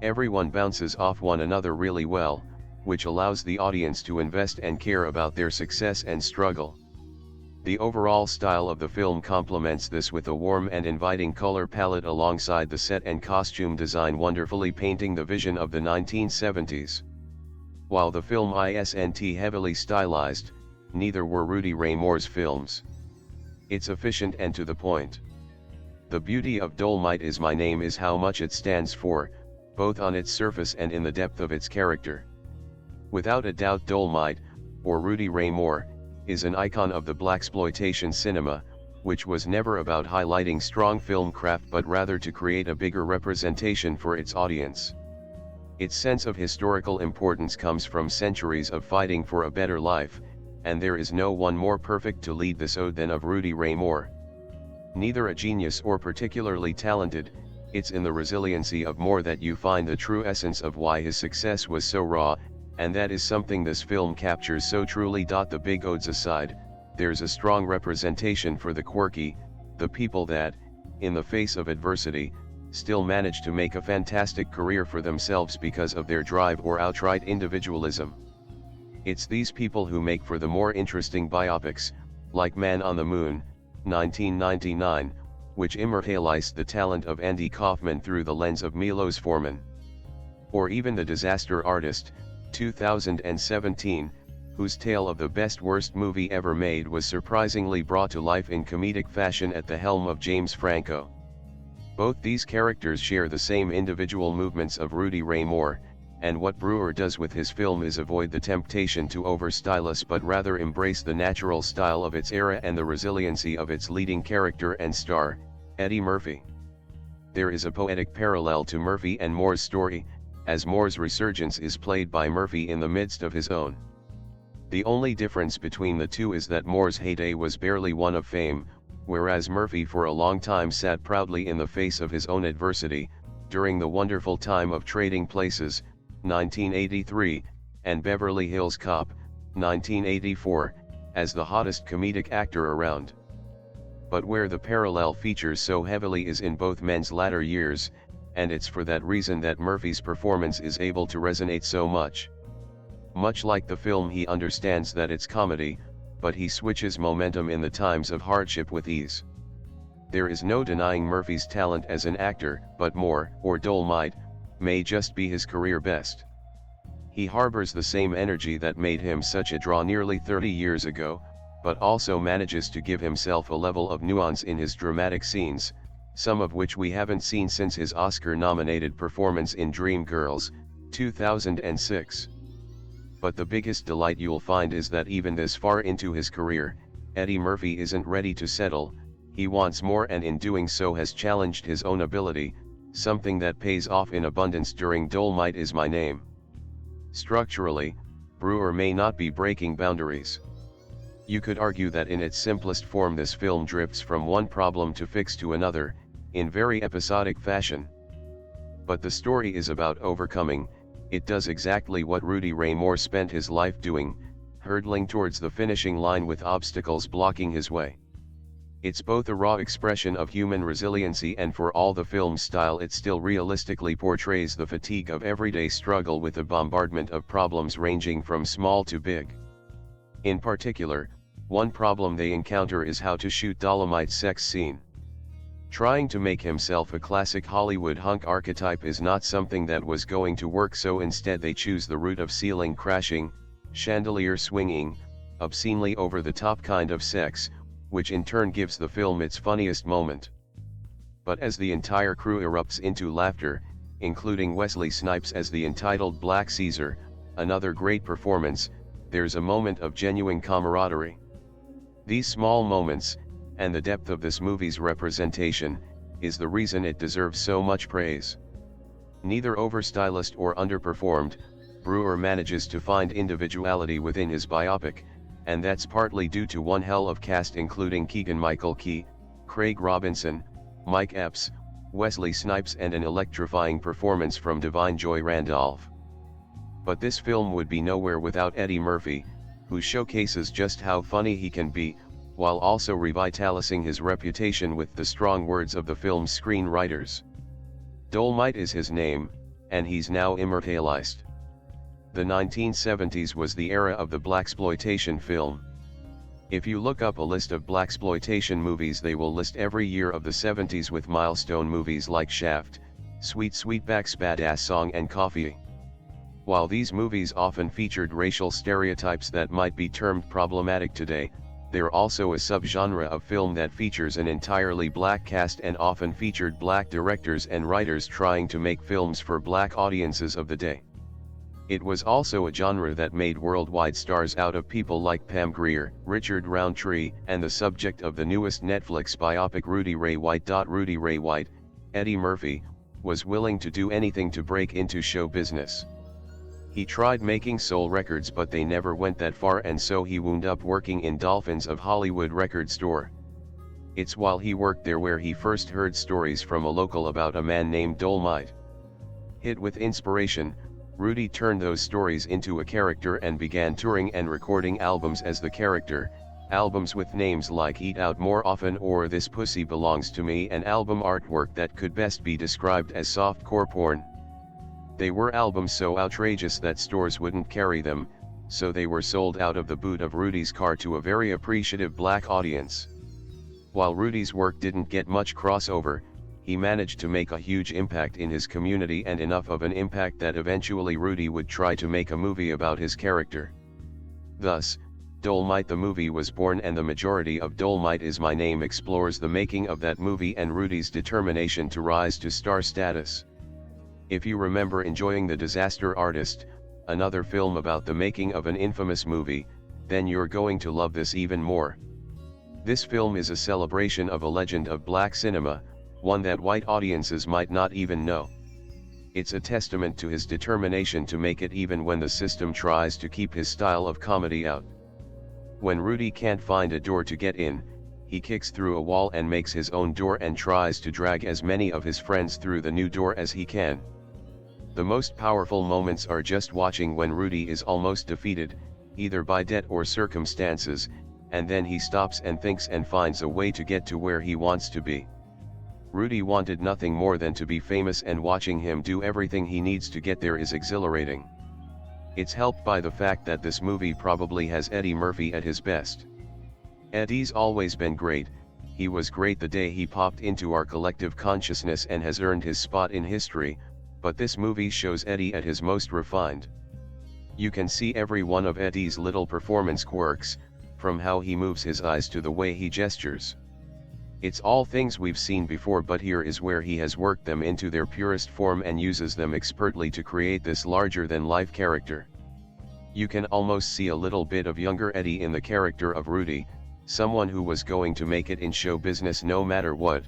Everyone bounces off one another really well, which allows the audience to invest and care about their success and struggle. The overall style of the film complements this with a warm and inviting color palette alongside the set and costume design wonderfully painting the vision of the 1970s. While the film isn't heavily stylized, neither were Rudy Ray Moore's films. It's efficient and to the point. The beauty of Dolemite Is My Name is how much it stands for, both on its surface and in the depth of its character. Without a doubt Dolemite, or Rudy Ray Moore, is an icon of the blaxploitation cinema, which was never about highlighting strong film craft but rather to create a bigger representation for its audience. Its sense of historical importance comes from centuries of fighting for a better life, and there is no one more perfect to lead this ode than of Rudy Ray Moore. Neither a genius or particularly talented, it's in the resiliency of Moore that you find the true essence of why his success was so raw, and that is something this film captures so truly. The big odes aside, there's a strong representation for the quirky, the people that, in the face of adversity, still manage to make a fantastic career for themselves because of their drive or outright individualism. It's these people who make for the more interesting biopics, like Man on the Moon, 1999, which immortalized the talent of Andy Kaufman through the lens of Milos Forman. Or even The Disaster Artist, 2017, whose tale of the best-worst movie ever made was surprisingly brought to life in comedic fashion at the helm of James Franco. Both these characters share the same individual movements of Rudy Ray Moore, and what Brewer does with his film is avoid the temptation to overstyle but rather embrace the natural style of its era and the resiliency of its leading character and star, Eddie Murphy. There is a poetic parallel to Murphy and Moore's story, as Moore's resurgence is played by Murphy in the midst of his own. The only difference between the two is that Moore's heyday was barely one of fame, whereas Murphy for a long time sat proudly in the face of his own adversity, during the wonderful time of Trading Places, 1983, and Beverly Hills Cop, 1984, as the hottest comedic actor around. But where the parallel features so heavily is in both men's latter years, and it's for that reason that Murphy's performance is able to resonate so much. Much like the film, he understands that it's comedy, but he switches momentum in the times of hardship with ease. There is no denying Murphy's talent as an actor, but Moore, or Dolemite, may just be his career best. He harbors the same energy that made him such a draw nearly 30 years ago, but also manages to give himself a level of nuance in his dramatic scenes, some of which we haven't seen since his Oscar-nominated performance in Dreamgirls, 2006. But the biggest delight you'll find is that even this far into his career, Eddie Murphy isn't ready to settle. He wants more, and in doing so has challenged his own ability, something that pays off in abundance during Dolemite Is My Name. Structurally, Brewer may not be breaking boundaries. You could argue that in its simplest form this film drifts from one problem to fix to another, in very episodic fashion. But the story is about overcoming. It does exactly what Rudy Ray Moore spent his life doing, hurtling towards the finishing line with obstacles blocking his way. It's both a raw expression of human resiliency, and for all the film's style it still realistically portrays the fatigue of everyday struggle with a bombardment of problems ranging from small to big. In particular, one problem they encounter is how to shoot Dolemite's sex scene. Trying to make himself a classic Hollywood hunk archetype is not something that was going to work, so instead they choose the route of ceiling crashing, chandelier swinging, obscenely over-the-top kind of sex, which in turn gives the film its funniest moment. But as the entire crew erupts into laughter, including Wesley Snipes as the entitled Black Caesar, another great performance, there's a moment of genuine camaraderie. These small moments, and the depth of this movie's representation, is the reason it deserves so much praise. Neither overstylist or underperformed, Brewer manages to find individuality within his biopic, and that's partly due to one hell of cast including Keegan-Michael Key, Craig Robinson, Mike Epps, Wesley Snipes, and an electrifying performance from Divine Joy Randolph. But this film would be nowhere without Eddie Murphy, who showcases just how funny he can be, while also revitalizing his reputation with the strong words of the film's screenwriters. Dolemite is his name, and he's now immortalized. The 1970s was the era of the blaxploitation film. If you look up a list of blaxploitation movies, they will list every year of the 70s with milestone movies like Shaft, Sweet Sweetback's Badass Song, and Coffee. While these movies often featured racial stereotypes that might be termed problematic today, they're also a subgenre of film that features an entirely black cast and often featured black directors and writers trying to make films for black audiences of the day. It was also a genre that made worldwide stars out of people like Pam Grier, Richard Roundtree, and the subject of the newest Netflix biopic Rudy Ray White. Rudy Ray White, Eddie Murphy, was willing to do anything to break into show business. He tried making soul records but they never went that far, and so he wound up working in Dolphins of Hollywood record store. It's while he worked there where he first heard stories from a local about a man named Dolemite. Hit with inspiration, Rudy turned those stories into a character and began touring and recording albums as the character, albums with names like Eat Out More Often or This Pussy Belongs to Me, and album artwork that could best be described as softcore porn. They were albums so outrageous that stores wouldn't carry them, so they were sold out of the boot of Rudy's car to a very appreciative black audience. While Rudy's work didn't get much crossover, he managed to make a huge impact in his community, and enough of an impact that eventually Rudy would try to make a movie about his character. Thus, Dolemite the movie was born, and the majority of Dolemite Is My Name explores the making of that movie and Rudy's determination to rise to star status. If you remember enjoying The Disaster Artist, another film about the making of an infamous movie, then you're going to love this even more. This film is a celebration of a legend of black cinema, one that white audiences might not even know. It's a testament to his determination to make it even when the system tries to keep his style of comedy out. When Rudy can't find a door to get in, he kicks through a wall and makes his own door and tries to drag as many of his friends through the new door as he can. The most powerful moments are just watching when Rudy is almost defeated, either by debt or circumstances, and then he stops and thinks and finds a way to get to where he wants to be. Rudy wanted nothing more than to be famous, and watching him do everything he needs to get there is exhilarating. It's helped by the fact that this movie probably has Eddie Murphy at his best. Eddie's always been great. He was great the day he popped into our collective consciousness and has earned his spot in history, but this movie shows Eddie at his most refined. You can see every one of Eddie's little performance quirks, from how he moves his eyes to the way he gestures. It's all things we've seen before, but here is where he has worked them into their purest form and uses them expertly to create this larger-than-life character. You can almost see a little bit of younger Eddie in the character of Rudy, someone who was going to make it in show business no matter what.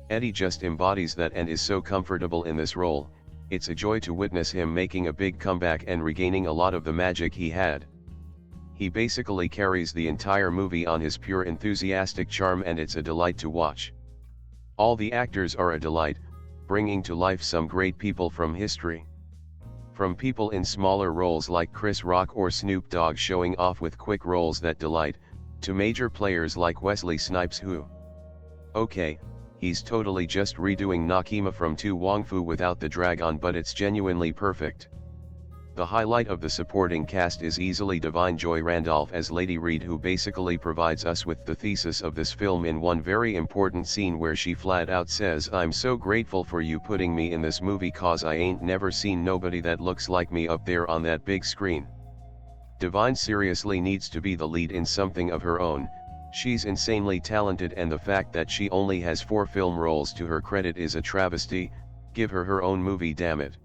Eddie just embodies that and is so comfortable in this role. It's a joy to witness him making a big comeback and regaining a lot of the magic he had. He basically carries the entire movie on his pure enthusiastic charm, and it's a delight to watch. All the actors are a delight, bringing to life some great people from history. From people in smaller roles like Chris Rock or Snoop Dogg showing off with quick roles that delight, to major players like Wesley Snipes who... okay, he's totally just redoing Nakima from To Wong Fu without the drag on, but it's genuinely perfect. The highlight of the supporting cast is easily Divine Joy Randolph as Lady Reed, who basically provides us with the thesis of this film in one very important scene where she flat out says, "I'm so grateful for you putting me in this movie, cause I ain't never seen nobody that looks like me up there on that big screen." Divine seriously needs to be the lead in something of her own. She's insanely talented, and the fact that she only has 4 film roles to her credit is a travesty. Give her her own movie, damn it.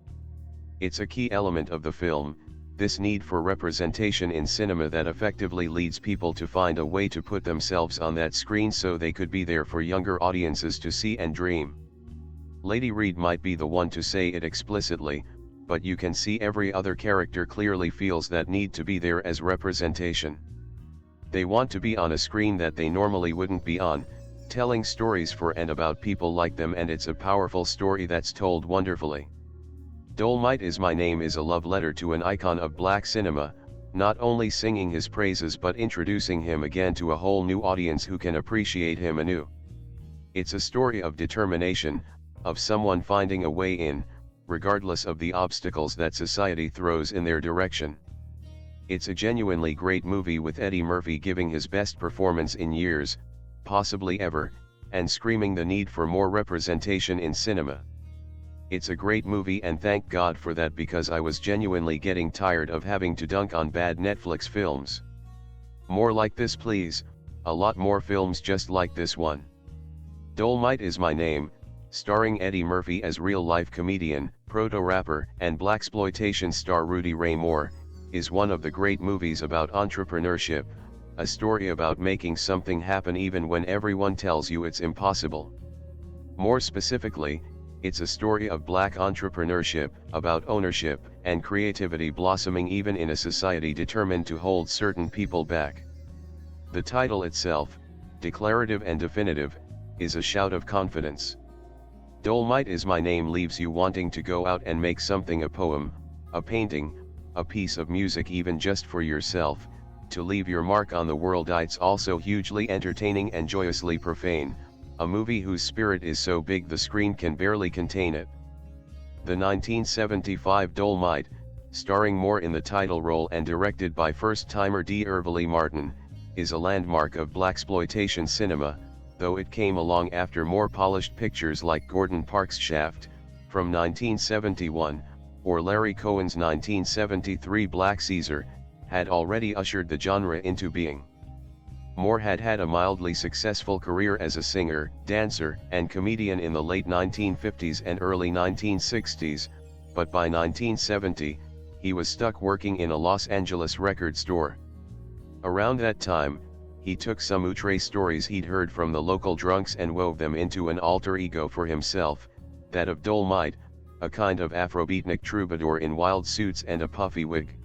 It's a key element of the film, this need for representation in cinema that effectively leads people to find a way to put themselves on that screen so they could be there for younger audiences to see and dream. Lady Reed might be the one to say it explicitly, but you can see every other character clearly feels that need to be there as representation. They want to be on a screen that they normally wouldn't be on, telling stories for and about people like them, and it's a powerful story that's told wonderfully. Dolemite Is My Name is a love letter to an icon of black cinema, not only singing his praises but introducing him again to a whole new audience who can appreciate him anew. It's a story of determination, of someone finding a way in, regardless of the obstacles that society throws in their direction. It's a genuinely great movie with Eddie Murphy giving his best performance in years, possibly ever, and screaming the need for more representation in cinema. It's a great movie, and thank God for that, because I was genuinely getting tired of having to dunk on bad Netflix films. More like this please, a lot more films just like this one. Dolemite Is My Name, starring Eddie Murphy as real-life comedian, proto-rapper, and blaxploitation star Rudy Ray Moore, is one of the great movies about entrepreneurship, a story about making something happen even when everyone tells you it's impossible. More specifically, It's a story of black entrepreneurship, about ownership and creativity blossoming even in a society determined to hold certain people back. The title itself, declarative and definitive, is a shout of confidence. Dolemite is my name leaves you wanting to go out and make something, a poem, a painting, a piece of music, even just for yourself, to leave your mark on the world. It's also hugely entertaining and joyously profane, a movie whose spirit is so big the screen can barely contain it. The 1975 Dolemite, starring Moore in the title role and directed by first-timer D'Urville Martin, is a landmark of blaxploitation cinema, though it came along after more polished pictures like Gordon Parks' Shaft, from 1971, or Larry Cohen's 1973 Black Caesar, had already ushered the genre into being. Moore had had a mildly successful career as a singer, dancer, and comedian in the late 1950s and early 1960s, but by 1970, he was stuck working in a Los Angeles record store. Around that time, he took some outre stories he'd heard from the local drunks and wove them into an alter ego for himself, that of Dolemite, a kind of Afrobeatnik troubadour in wild suits and a puffy wig.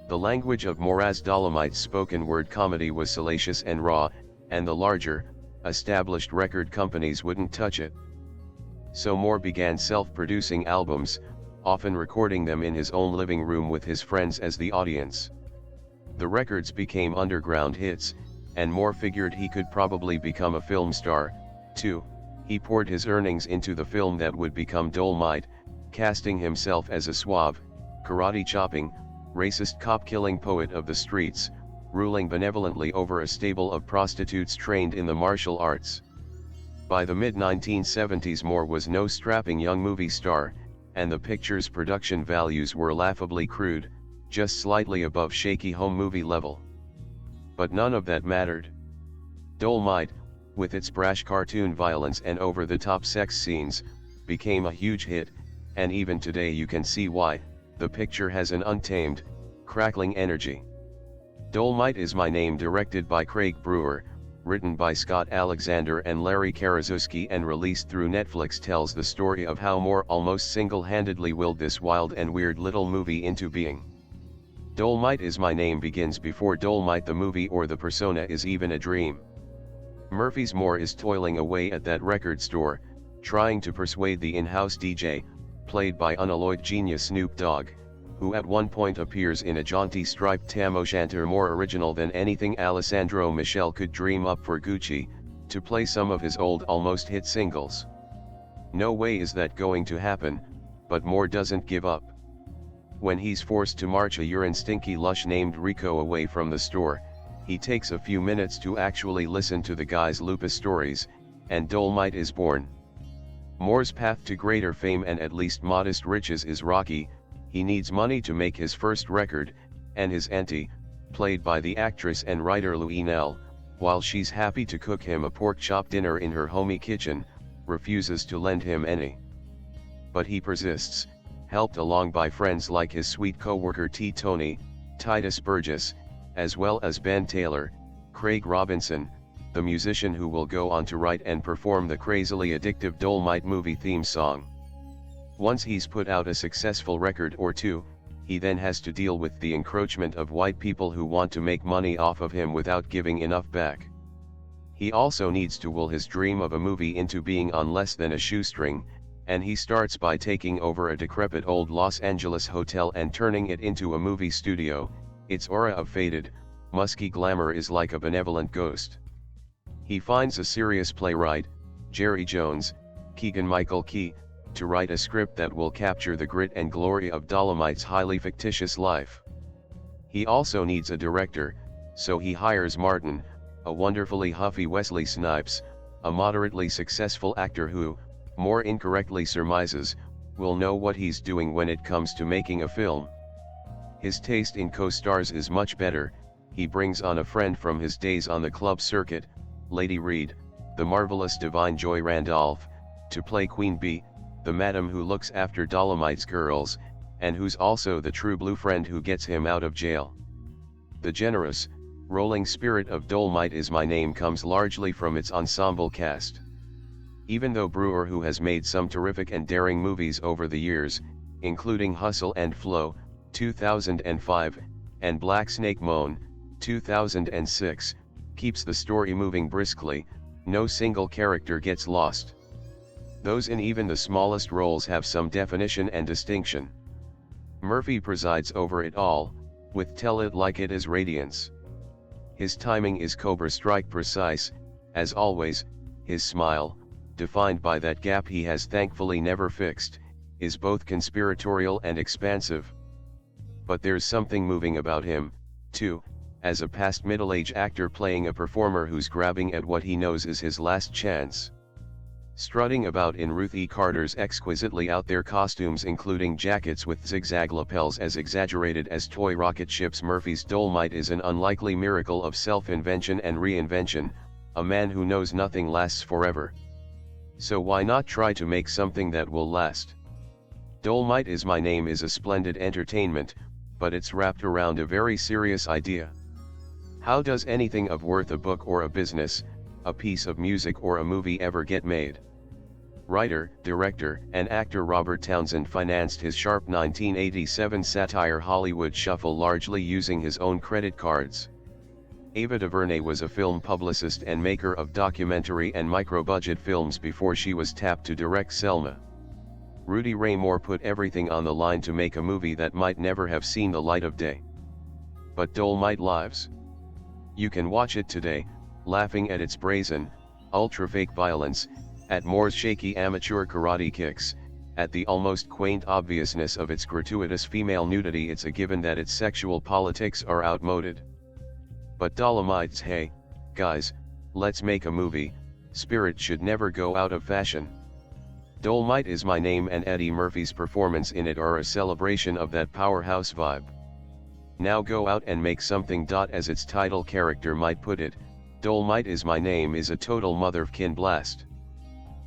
The language of Moore's Dolemite's spoken word comedy was salacious and raw, and the larger, established record companies wouldn't touch it. So Moore began self-producing albums, often recording them in his own living room with his friends as the audience. The records became underground hits, and Moore figured he could probably become a film star, too. He poured his earnings into the film that would become Dolemite, casting himself as a suave, karate-chopping, racist cop-killing poet of the streets, ruling benevolently over a stable of prostitutes trained in the martial arts. By the mid-1970s, Moore was no strapping young movie star, and the picture's production values were laughably crude, just slightly above shaky home movie level. But none of that mattered. Dolemite, with its brash cartoon violence and over-the-top sex scenes, became a huge hit, and even today you can see why. The picture has an untamed, crackling energy. Dolemite is My Name, directed by Craig Brewer, written by Scott Alexander and Larry Karaszewski and released through Netflix, tells the story of how Moore almost single-handedly willed this wild and weird little movie into being. Dolemite is My Name begins before Dolemite the movie or the persona is even a dream. Murphy's Moore is toiling away at that record store, trying to persuade the in-house DJ, played by unalloyed genius Snoop Dogg, who at one point appears in a jaunty striped tam o' shanter more original than anything Alessandro Michele could dream up for Gucci, to play some of his old almost hit singles. No way is that going to happen, but Moore doesn't give up. When he's forced to march a urine stinky lush named Rico away from the store, he takes a few minutes to actually listen to the guy's lupus stories, and Dolemite is born. Moore's path to greater fame and at least modest riches is rocky. He needs money to make his first record, and his auntie, played by the actress and writer Louis Nell, while she's happy to cook him a pork chop dinner in her homey kitchen, refuses to lend him any. But he persists, helped along by friends like his sweet co-worker T. Tony, Titus Burgess, as well as Ben Taylor, Craig Robinson, the musician who will go on to write and perform the crazily addictive Dolemite movie theme song. Once he's put out a successful record or two, he then has to deal with the encroachment of white people who want to make money off of him without giving enough back. He also needs to will his dream of a movie into being on less than a shoestring, and he starts by taking over a decrepit old Los Angeles hotel and turning it into a movie studio. Its aura of faded, musky glamour is like a benevolent ghost. He finds a serious playwright, Jerry Jones, Keegan-Michael Key, to write a script that will capture the grit and glory of Dolemite's highly fictitious life. He also needs a director, so he hires Martin, a wonderfully huffy Wesley Snipes, a moderately successful actor who, Moore incorrectly surmises, will know what he's doing when it comes to making a film. His taste in co-stars is much better. He brings on a friend from his days on the club circuit, Lady Reed, the marvelous Divine Joy Randolph, to play Queen Bee, the madam who looks after Dolemite's girls, and who's also the true blue friend who gets him out of jail. The generous, rolling spirit of Dolemite is My Name comes largely from its ensemble cast. Even though Brewer, who has made some terrific and daring movies over the years, including Hustle and Flow, 2005, and Black Snake Moan, 2006, keeps the story moving briskly, no single character gets lost. Those in even the smallest roles have some definition and distinction. Murphy presides over it all, with Tell It Like It Is radiance. His timing is Cobra Strike precise, as always. His smile, defined by that gap he has thankfully never fixed, is both conspiratorial and expansive. But there's something moving about him, too, as a past middle-aged actor playing a performer who's grabbing at what he knows is his last chance. Strutting about in Ruth E. Carter's exquisitely out-there costumes, including jackets with zigzag lapels as exaggerated as toy rocket ships, Murphy's Dolemite is an unlikely miracle of self-invention and reinvention, a man who knows nothing lasts forever. So why not try to make something that will last? Dolemite Is My Name is a splendid entertainment, but it's wrapped around a very serious idea. How does anything of worth, a book or a business, a piece of music or a movie, ever get made? Writer, director, and actor Robert Townsend financed his sharp 1987 satire Hollywood Shuffle largely using his own credit cards. Ava DuVernay was a film publicist and maker of documentary and micro-budget films before she was tapped to direct Selma. Rudy Ray Moore put everything on the line to make a movie that might never have seen the light of day. But Dolemite lives. You can watch it today, laughing at its brazen, ultra-fake violence, at Moore's shaky amateur karate kicks, at the almost quaint obviousness of its gratuitous female nudity. It's a given that its sexual politics are outmoded. But Dolomite's hey, guys, let's make a movie, spirit should never go out of fashion. Dolemite Is My Name and Eddie Murphy's performance in it are a celebration of that powerhouse vibe. Now go out and make something. As its title character might put it, Dolemite Is My Name is a total motherfucking blast.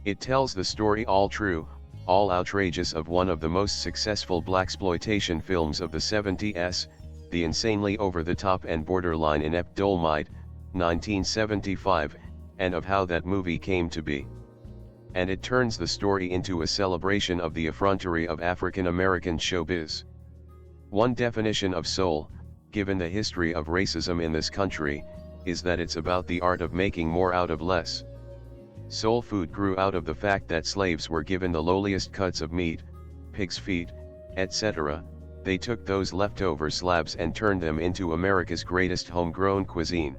It tells the story all true, all outrageous of one of the most successful blaxploitation films of the 70s, the insanely over-the-top and borderline inept Dolemite, 1975, and of how that movie came to be. And it turns the story into a celebration of the effrontery of African American showbiz. One definition of soul, given the history of racism in this country, is that it's about the art of making more out of less. Soul food grew out of the fact that slaves were given the lowliest cuts of meat, pig's feet, etc. They took those leftover slabs and turned them into America's greatest homegrown cuisine.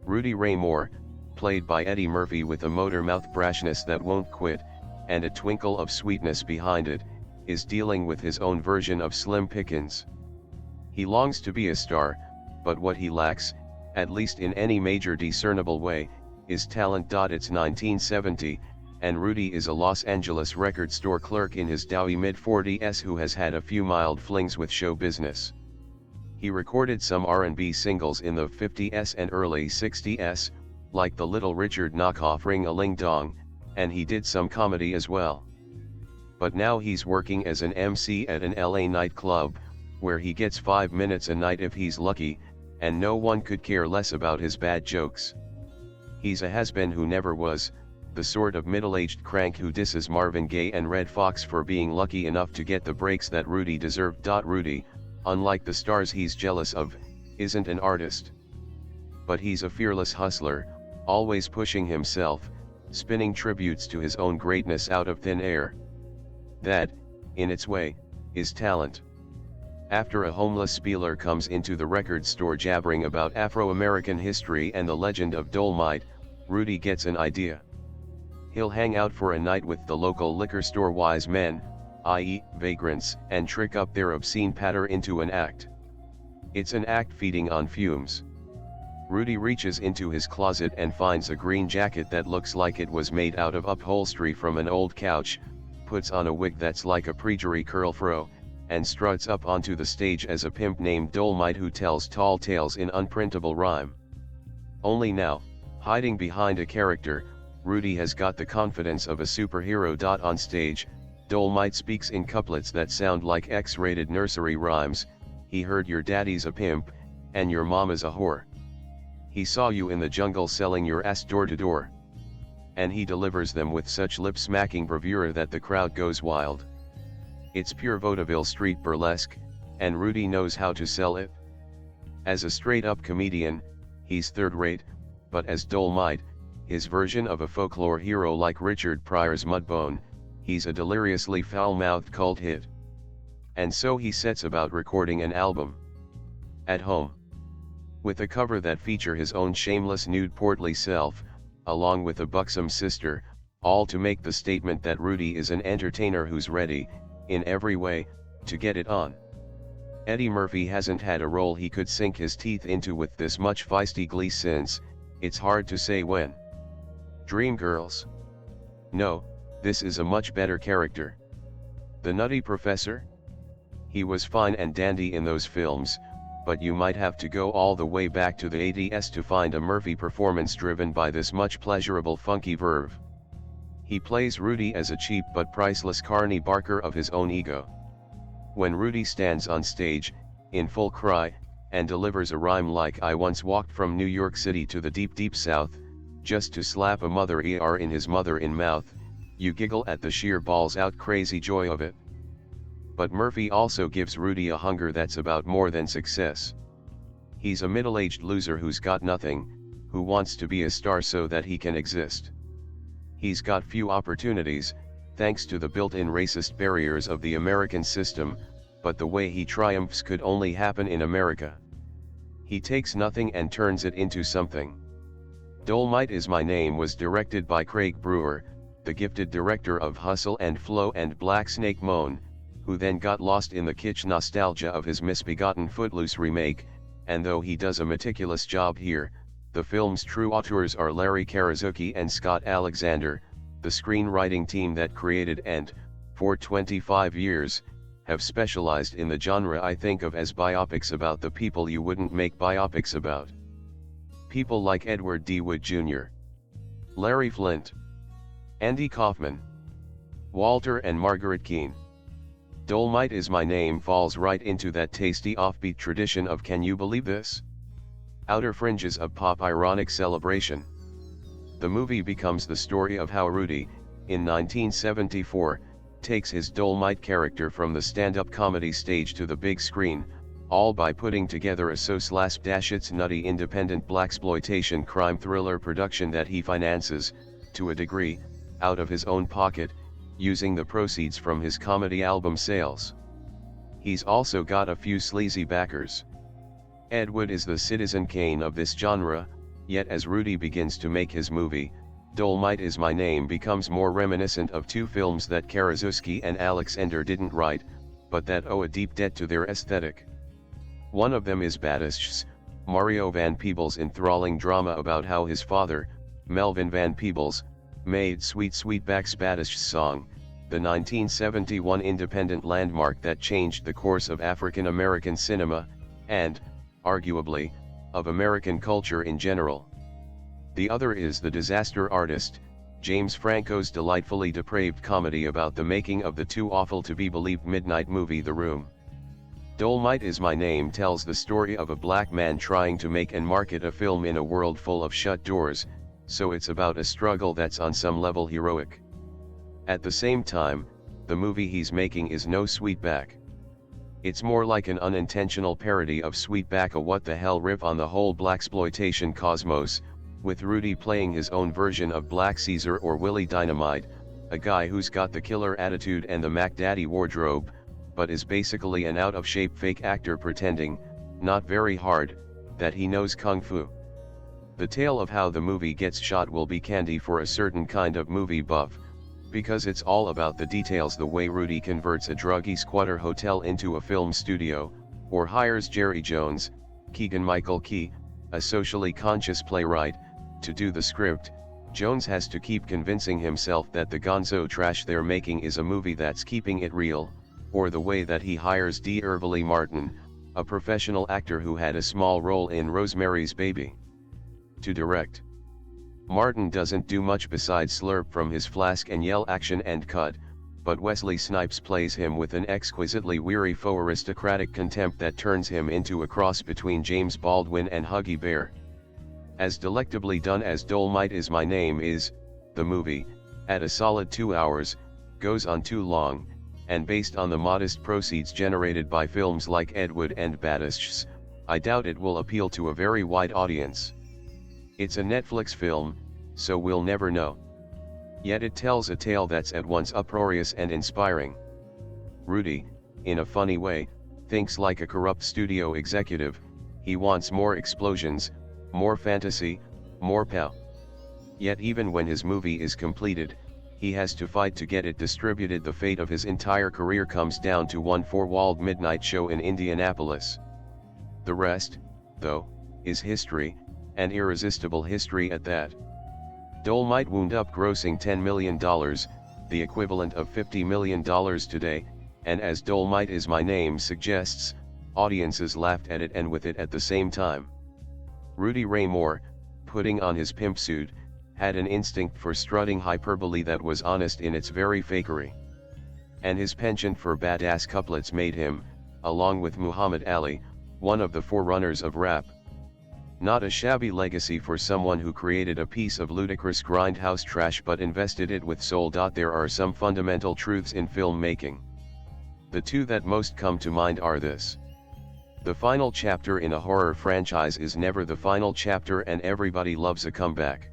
Rudy Ray Moore, played by Eddie Murphy with a motor mouth brashness that won't quit, and a twinkle of sweetness behind it, is dealing with his own version of Slim Pickens. He longs to be a star, but what he lacks, at least in any major discernible way, is talent. It's 1970, and Rudy is a Los Angeles record store clerk in his doughy mid-40s who has had a few mild flings with show business. He recorded some R&B singles in the 50s and early 60s, like the Little Richard knockoff Ring-a-Ling-Dong, and he did some comedy as well. But now he's working as an MC at an LA nightclub, where he gets 5 minutes a night if he's lucky, and no one could care less about his bad jokes. He's a has-been who never was, the sort of middle-aged crank who disses Marvin Gaye and Red Fox for being lucky enough to get the breaks that Rudy deserved. Rudy, unlike the stars he's jealous of, isn't an artist. But he's a fearless hustler, always pushing himself, spinning tributes to his own greatness out of thin air. That, in its way, is talent. After a homeless spieler comes into the record store jabbering about Afro-American history and the legend of Dolemite, Rudy gets an idea. He'll hang out for a night with the local liquor store wise men, i.e., vagrants, and trick up their obscene patter into an act. It's an act feeding on fumes. Rudy reaches into his closet and finds a green jacket that looks like it was made out of upholstery from an old couch, puts on a wig that's like a preachery curl fro, and struts up onto the stage as a pimp named Dolemite who tells tall tales in unprintable rhyme. Only now, hiding behind a character, Rudy has got the confidence of a superhero. On stage, Dolemite speaks in couplets that sound like X-rated nursery rhymes. He heard your daddy's a pimp, and your mama's a whore. He saw you in the jungle selling your ass door to door. and he delivers them with such lip-smacking bravura that the crowd goes wild. It's pure vaudeville street burlesque, and Rudy knows how to sell it. As a straight-up comedian, he's third-rate, but as Dolemite, his version of a folklore hero like Richard Pryor's Mudbone, he's a deliriously foul-mouthed cult hit. And so he sets about recording an album. At home. With a cover that feature his own shameless nude portly self, along with a buxom sister, all to make the statement that Rudy is an entertainer who's ready, in every way, to get it on. Eddie Murphy hasn't had a role he could sink his teeth into with this much feisty glee since, it's hard to say when. Dreamgirls? No, this is a much better character. The Nutty Professor? He was fine and dandy in those films, but you might have to go all the way back to the 80s to find a Murphy performance driven by this much pleasurable funky verve. He plays Rudy as a cheap but priceless Carney Barker of his own ego. When Rudy stands on stage, in full cry, and delivers a rhyme like "I once walked from New York City to the deep deep south, just to slap a mother in his mother-in mouth," you giggle at the sheer balls-out crazy joy of it. But Murphy also gives Rudy a hunger that's about more than success. He's a middle-aged loser who's got nothing, who wants to be a star so that he can exist. He's got few opportunities, thanks to the built-in racist barriers of the American system, but the way he triumphs could only happen in America. He takes nothing and turns it into something. Dolemite Is My Name was directed by Craig Brewer, the gifted director of Hustle and Flow and Black Snake Moan, who then got lost in the kitsch nostalgia of his misbegotten Footloose remake, and though he does a meticulous job here, the film's true auteurs are Larry Karazuki and Scott Alexander, the screenwriting team that created and, for 25 years, have specialized in the genre I think of as biopics about the people you wouldn't make biopics about. People like Edward D. Wood Jr., Larry Flint, Andy Kaufman, Walter and Margaret Keane. Dolemite Is My Name falls right into that tasty offbeat tradition of Can You Believe This? Outer fringes of pop ironic celebration. The movie becomes the story of how Rudy, in 1974, takes his Dolemite character from the stand-up comedy stage to the big screen, all by putting together a so-slash-it's nutty independent blaxploitation crime thriller production that he finances, to a degree, out of his own pocket, using the proceeds from his comedy album sales. He's also got a few sleazy backers. Ed Wood is the Citizen Kane of this genre, yet as Rudy begins to make his movie, Dolemite Is My Name becomes more reminiscent of two films that Karazuski and Alexander didn't write, but that owe a deep debt to their aesthetic. One of them is Batisch's, Mario Van Peebles' enthralling drama about how his father, Melvin Van Peebles, made Sweet Sweetback's Batisch's song, the 1971 independent landmark that changed the course of African American cinema, and, arguably, of American culture in general. The other is The Disaster Artist, James Franco's delightfully depraved comedy about the making of the too awful to be believed midnight movie The Room. Dolemite Is My Name tells the story of a black man trying to make and market a film in a world full of shut doors, so it's about a struggle that's on some level heroic. At the same time, the movie he's making is no Sweetback. It's more like an unintentional parody of Sweetback, a what the hell riff on the whole blaxploitation cosmos, with Rudy playing his own version of Black Caesar or Willie Dynamite, a guy who's got the killer attitude and the Mac Daddy wardrobe, but is basically an out-of-shape fake actor pretending, not very hard, that he knows kung fu. The tale of how the movie gets shot will be candy for a certain kind of movie buff, because it's all about the details, the way Rudy converts a druggy squatter hotel into a film studio, or hires Jerry Jones, Keegan-Michael Key, a socially conscious playwright, to do the script. Jones has to keep convincing himself that the gonzo trash they're making is a movie that's keeping it real, or the way that he hires D'Urville Martin, a professional actor who had a small role in Rosemary's Baby, to direct. Martin doesn't do much besides slurp from his flask and yell action and cut, but Wesley Snipes plays him with an exquisitely weary faux aristocratic contempt that turns him into a cross between James Baldwin and Huggy Bear. As delectably done as Dolemite Is My Name is, the movie, at a solid 2 hours, goes on too long, and based on the modest proceeds generated by films like Ed Wood and Badisch's, I doubt it will appeal to a very wide audience. It's a Netflix film, so we'll never know. Yet it tells a tale that's at once uproarious and inspiring. Rudy, in a funny way, thinks like a corrupt studio executive. He wants more explosions, more fantasy, more pow. Yet even when his movie is completed, he has to fight to get it distributed. The fate of his entire career comes down to one four-walled midnight show in Indianapolis. The rest, though, is history, and irresistible history at that. Dolemite wound up grossing $10 million, the equivalent of $50 million today, and as Dolemite Is My Name suggests, audiences laughed at it and with it at the same time. Rudy Ray Moore, putting on his pimp suit, had an instinct for strutting hyperbole that was honest in its very fakery. And his penchant for badass couplets made him, along with Muhammad Ali, one of the forerunners of rap. Not a shabby legacy for someone who created a piece of ludicrous grindhouse trash but invested it with soul. There are some fundamental truths in filmmaking. The two that most come to mind are this. The final chapter in a horror franchise is never the final chapter, and everybody loves a comeback.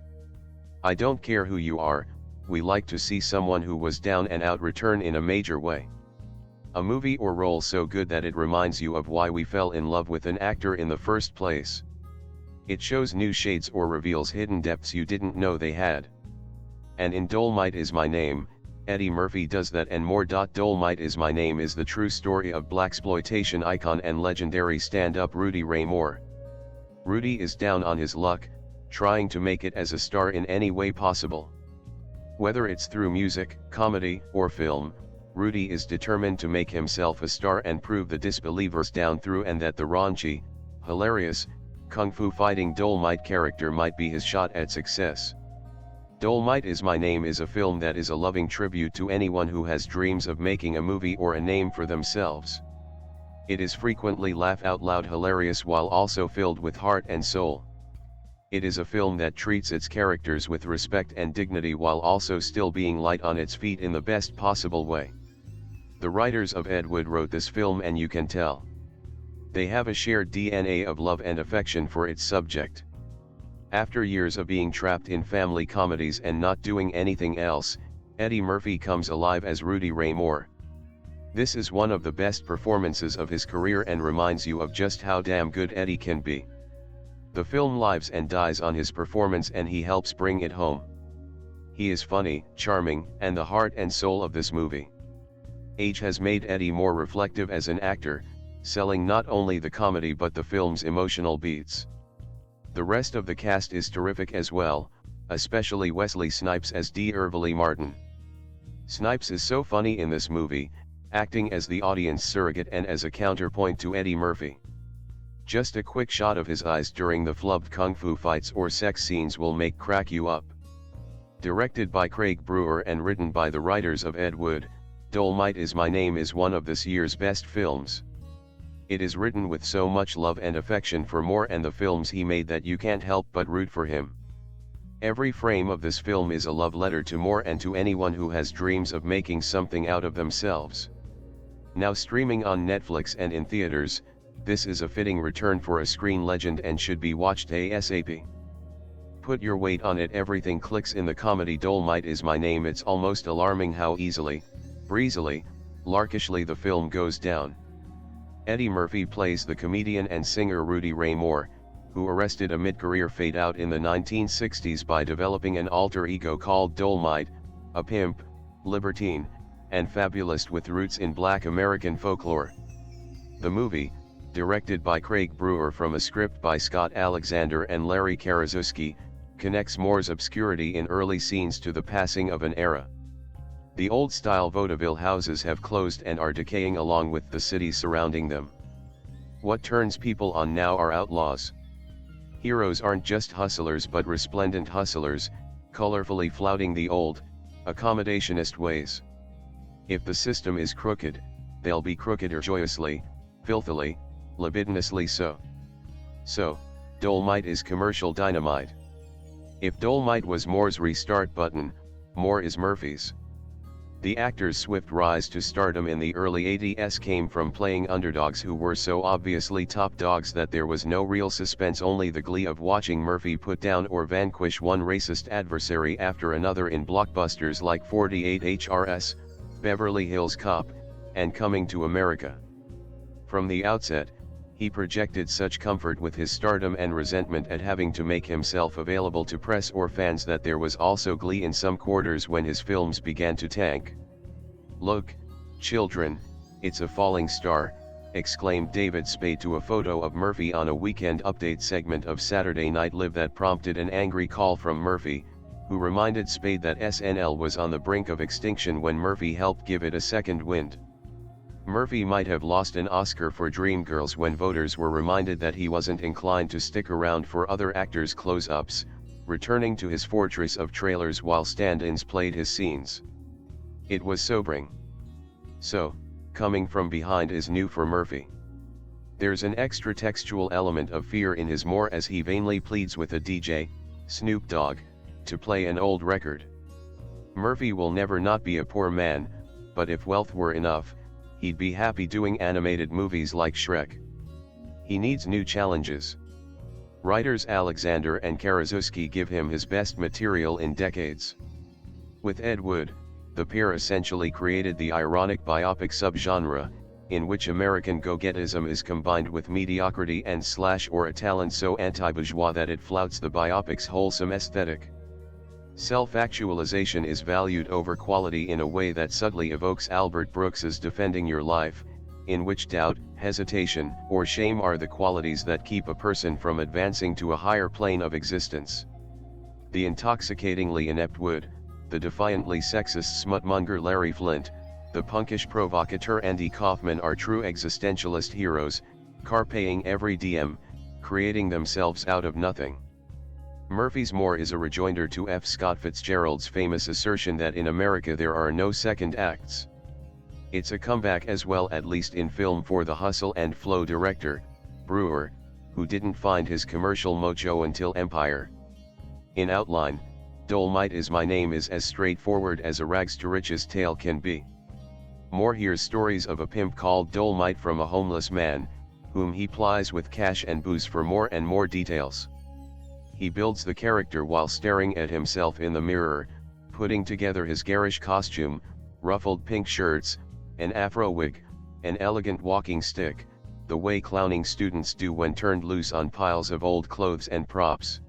I don't care who you are, we like to see someone who was down and out return in a major way. A movie or role so good that it reminds you of why we fell in love with an actor in the first place. It shows new shades or reveals hidden depths you didn't know they had. And in Dolemite Is My Name, Eddie Murphy does that and more. Dolemite Is My Name is the true story of blaxploitation icon and legendary stand-up Rudy Ray Moore. Rudy is down on his luck, trying to make it as a star in any way possible. Whether it's through music, comedy, or film, Rudy is determined to make himself a star and prove the disbelievers down through and that the raunchy, hilarious, kung fu fighting Dolemite character might be his shot at success. Dolemite Is My Name is a film that is a loving tribute to anyone who has dreams of making a movie or a name for themselves. It is frequently laugh-out-loud hilarious while also filled with heart and soul. It is a film that treats its characters with respect and dignity while also still being light on its feet in the best possible way. The writers of Ed Wood wrote this film, and you can tell. They have a shared DNA of love and affection for its subject. After years of being trapped in family comedies and not doing anything else, Eddie Murphy comes alive as Rudy Ray Moore. This is one of the best performances of his career and reminds you of just how damn good Eddie can be. The film lives and dies on his performance, and he helps bring it home. He is funny, charming, and the heart and soul of this movie. Age has made Eddie more reflective as an actor, selling not only the comedy but the film's emotional beats. The rest of the cast is terrific as well, especially Wesley Snipes as D'Urville Martin. Snipes is so funny in this movie, acting as the audience surrogate and as a counterpoint to Eddie Murphy. Just a quick shot of his eyes during the flubbed kung fu fights or sex scenes will crack you up. Directed by Craig Brewer and written by the writers of Ed Wood, Dolemite Is My Name is one of this year's best films. It is written with so much love and affection for Moore and the films he made that you can't help but root for him. Every frame of this film is a love letter to Moore and to anyone who has dreams of making something out of themselves. Now streaming on Netflix and in theaters, this is a fitting return for a screen legend and should be watched ASAP. Put your weight on it. Everything clicks in the comedy Dolemite Is My Name. It's almost alarming how easily, breezily, larkishly the film goes down. Eddie Murphy plays the comedian and singer Rudy Ray Moore, who arrested a mid-career fade out in the 1960s by developing an alter ego called Dolemite, a pimp, libertine, and fabulist with roots in Black American folklore. The movie, directed by Craig Brewer from a script by Scott Alexander and Larry Karaszewski, connects Moore's obscurity in early scenes to the passing of an era. The old-style vaudeville houses have closed and are decaying along with the cities surrounding them. What turns people on now are outlaws. Heroes aren't just hustlers but resplendent hustlers, colorfully flouting the old, accommodationist ways. If the system is crooked, they'll be crookeder joyously, filthily, libidinously so. So, Dolemite is commercial dynamite. If Dolemite was Moore's restart button, Moore is Murphy's. The actor's swift rise to stardom in the early 80s came from playing underdogs who were so obviously top dogs that there was no real suspense, only the glee of watching Murphy put down or vanquish one racist adversary after another in blockbusters like 48 HRS, Beverly Hills Cop, and Coming to America. From the outset, he projected such comfort with his stardom and resentment at having to make himself available to press or fans that there was also glee in some quarters when his films began to tank. "Look, children, it's a falling star," exclaimed David Spade to a photo of Murphy on a Weekend Update segment of Saturday Night Live that prompted an angry call from Murphy, who reminded Spade that SNL was on the brink of extinction when Murphy helped give it a second wind. Murphy might have lost an Oscar for Dreamgirls when voters were reminded that he wasn't inclined to stick around for other actors' close-ups, returning to his fortress of trailers while stand-ins played his scenes. It was sobering. So, coming from behind is new for Murphy. There's an extra textual element of fear in his More as he vainly pleads with a DJ, Snoop Dogg, to play an old record. Murphy will never not be a poor man, but if wealth were enough, he'd be happy doing animated movies like Shrek. He needs new challenges. Writers Alexander and Karaszewski give him his best material in decades. With Ed Wood, the pair essentially created the ironic biopic subgenre, in which American go-getism is combined with mediocrity and or a talent so anti-bourgeois that it flouts the biopic's wholesome aesthetic. Self-actualization is valued over quality in a way that subtly evokes Albert Brooks's Defending Your Life, in which doubt, hesitation, or shame are the qualities that keep a person from advancing to a higher plane of existence. The intoxicatingly inept Wood, the defiantly sexist smutmonger Larry Flint, the punkish provocateur Andy Kaufman are true existentialist heroes, carpeing every diem, creating themselves out of nothing. Murphy's More is a rejoinder to F. Scott Fitzgerald's famous assertion that in America there are no second acts. It's a comeback as well, at least in film, for the hustle and flow director, Brewer, who didn't find his commercial mojo until Empire. In outline, Dolemite Is My Name is as straightforward as a rags to riches tale can be. Moore hears stories of a pimp called Dolemite from a homeless man, whom he plies with cash and booze for more and more details. He builds the character while staring at himself in the mirror, putting together his garish costume, ruffled pink shirts, an afro wig, an elegant walking stick, the way clowning students do when turned loose on piles of old clothes and props.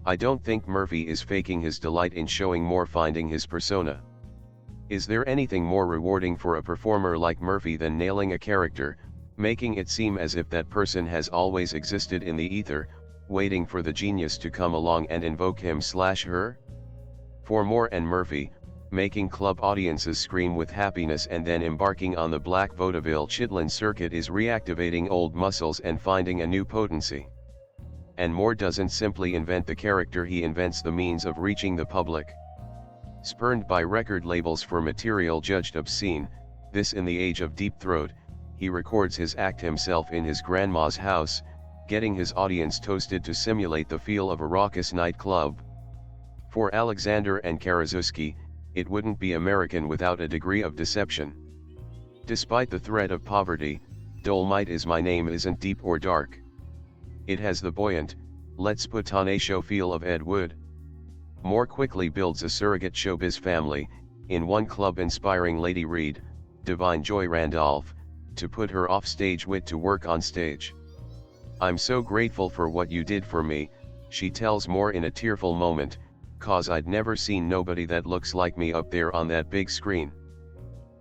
I don't think Murphy is faking his delight in showing Moore finding his persona. Is there anything more rewarding for a performer like Murphy than nailing a character, making it seem as if that person has always existed in the ether, waiting for the genius to come along and invoke him/her? For Moore and Murphy, making club audiences scream with happiness and then embarking on the Black Vaudeville Chitlin circuit is reactivating old muscles and finding a new potency. And Moore doesn't simply invent the character, he invents the means of reaching the public. Spurned by record labels for material judged obscene, this in the age of Deep Throat, he records his act himself in his grandma's house, getting his audience toasted to simulate the feel of a raucous nightclub. For Alexander and Karaszewski, it wouldn't be American without a degree of deception. Despite the threat of poverty, Dolemite Is My Name isn't deep or dark. It has the buoyant, let's put on a show feel of Ed Wood. Moore quickly builds a surrogate showbiz family, in one club inspiring Lady Reed, Divine Joy Randolph, to put her off-stage wit to work on stage. "I'm so grateful for what you did for me," she tells Moore in a tearful moment, "'cause I'd never seen nobody that looks like me up there on that big screen."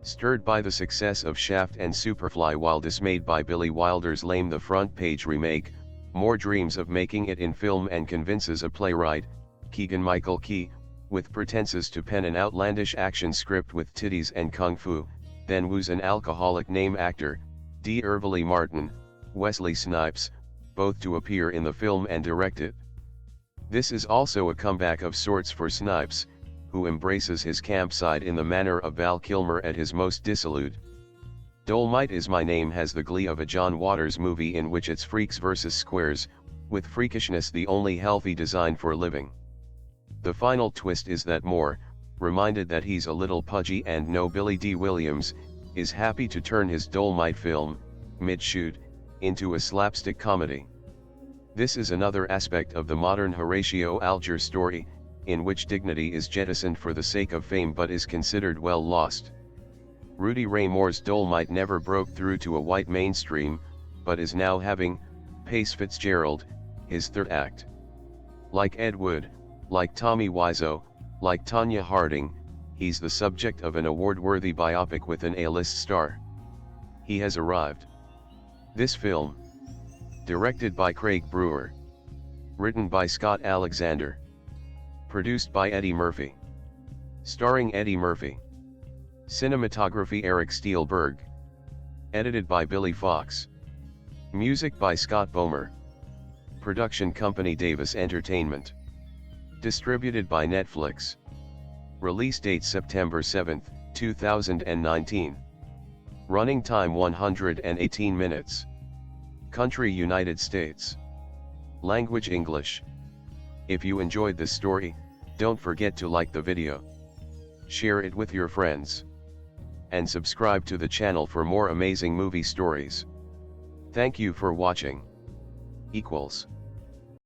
Stirred by the success of Shaft and Superfly while dismayed by Billy Wilder's lame The Front Page remake, Moore dreams of making it in film and convinces a playwright, Keegan-Michael Key, with pretenses to pen an outlandish action script with titties and kung fu, then woos an alcoholic name actor, D. Irvily Martin, Wesley Snipes, both to appear in the film and direct it. This is also a comeback of sorts for Snipes, who embraces his camp side in the manner of Val Kilmer at his most dissolute. Dolemite Is My Name has the glee of a John Waters movie in which it's freaks versus squares, with freakishness the only healthy design for living. The final twist is that Moore, reminded that he's a little pudgy and no Billy D. Williams, is happy to turn his Dolemite film, mid-shoot, into a slapstick comedy. This is another aspect of the modern Horatio Alger story, in which dignity is jettisoned for the sake of fame but is considered well lost. Rudy Ray Moore's Dolemite never broke through to a white mainstream, but is now having, Pace Fitzgerald, his third act. Like Ed Wood, like Tommy Wiseau, like Tonya Harding, he's the subject of an award-worthy biopic with an A-list star. He has arrived. This film, directed by Craig Brewer, written by Scott Alexander, produced by Eddie Murphy, starring Eddie Murphy, cinematography Eric Steelberg, edited by Billy Fox, music by Scott Bomer, production company Davis Entertainment, distributed by Netflix, release date September 7, 2019, running time 118 minutes, country United States, language English. If you enjoyed this story, don't forget to like the video, share it with your friends, and subscribe to the channel for more amazing movie stories. Thank you for watching. Equals.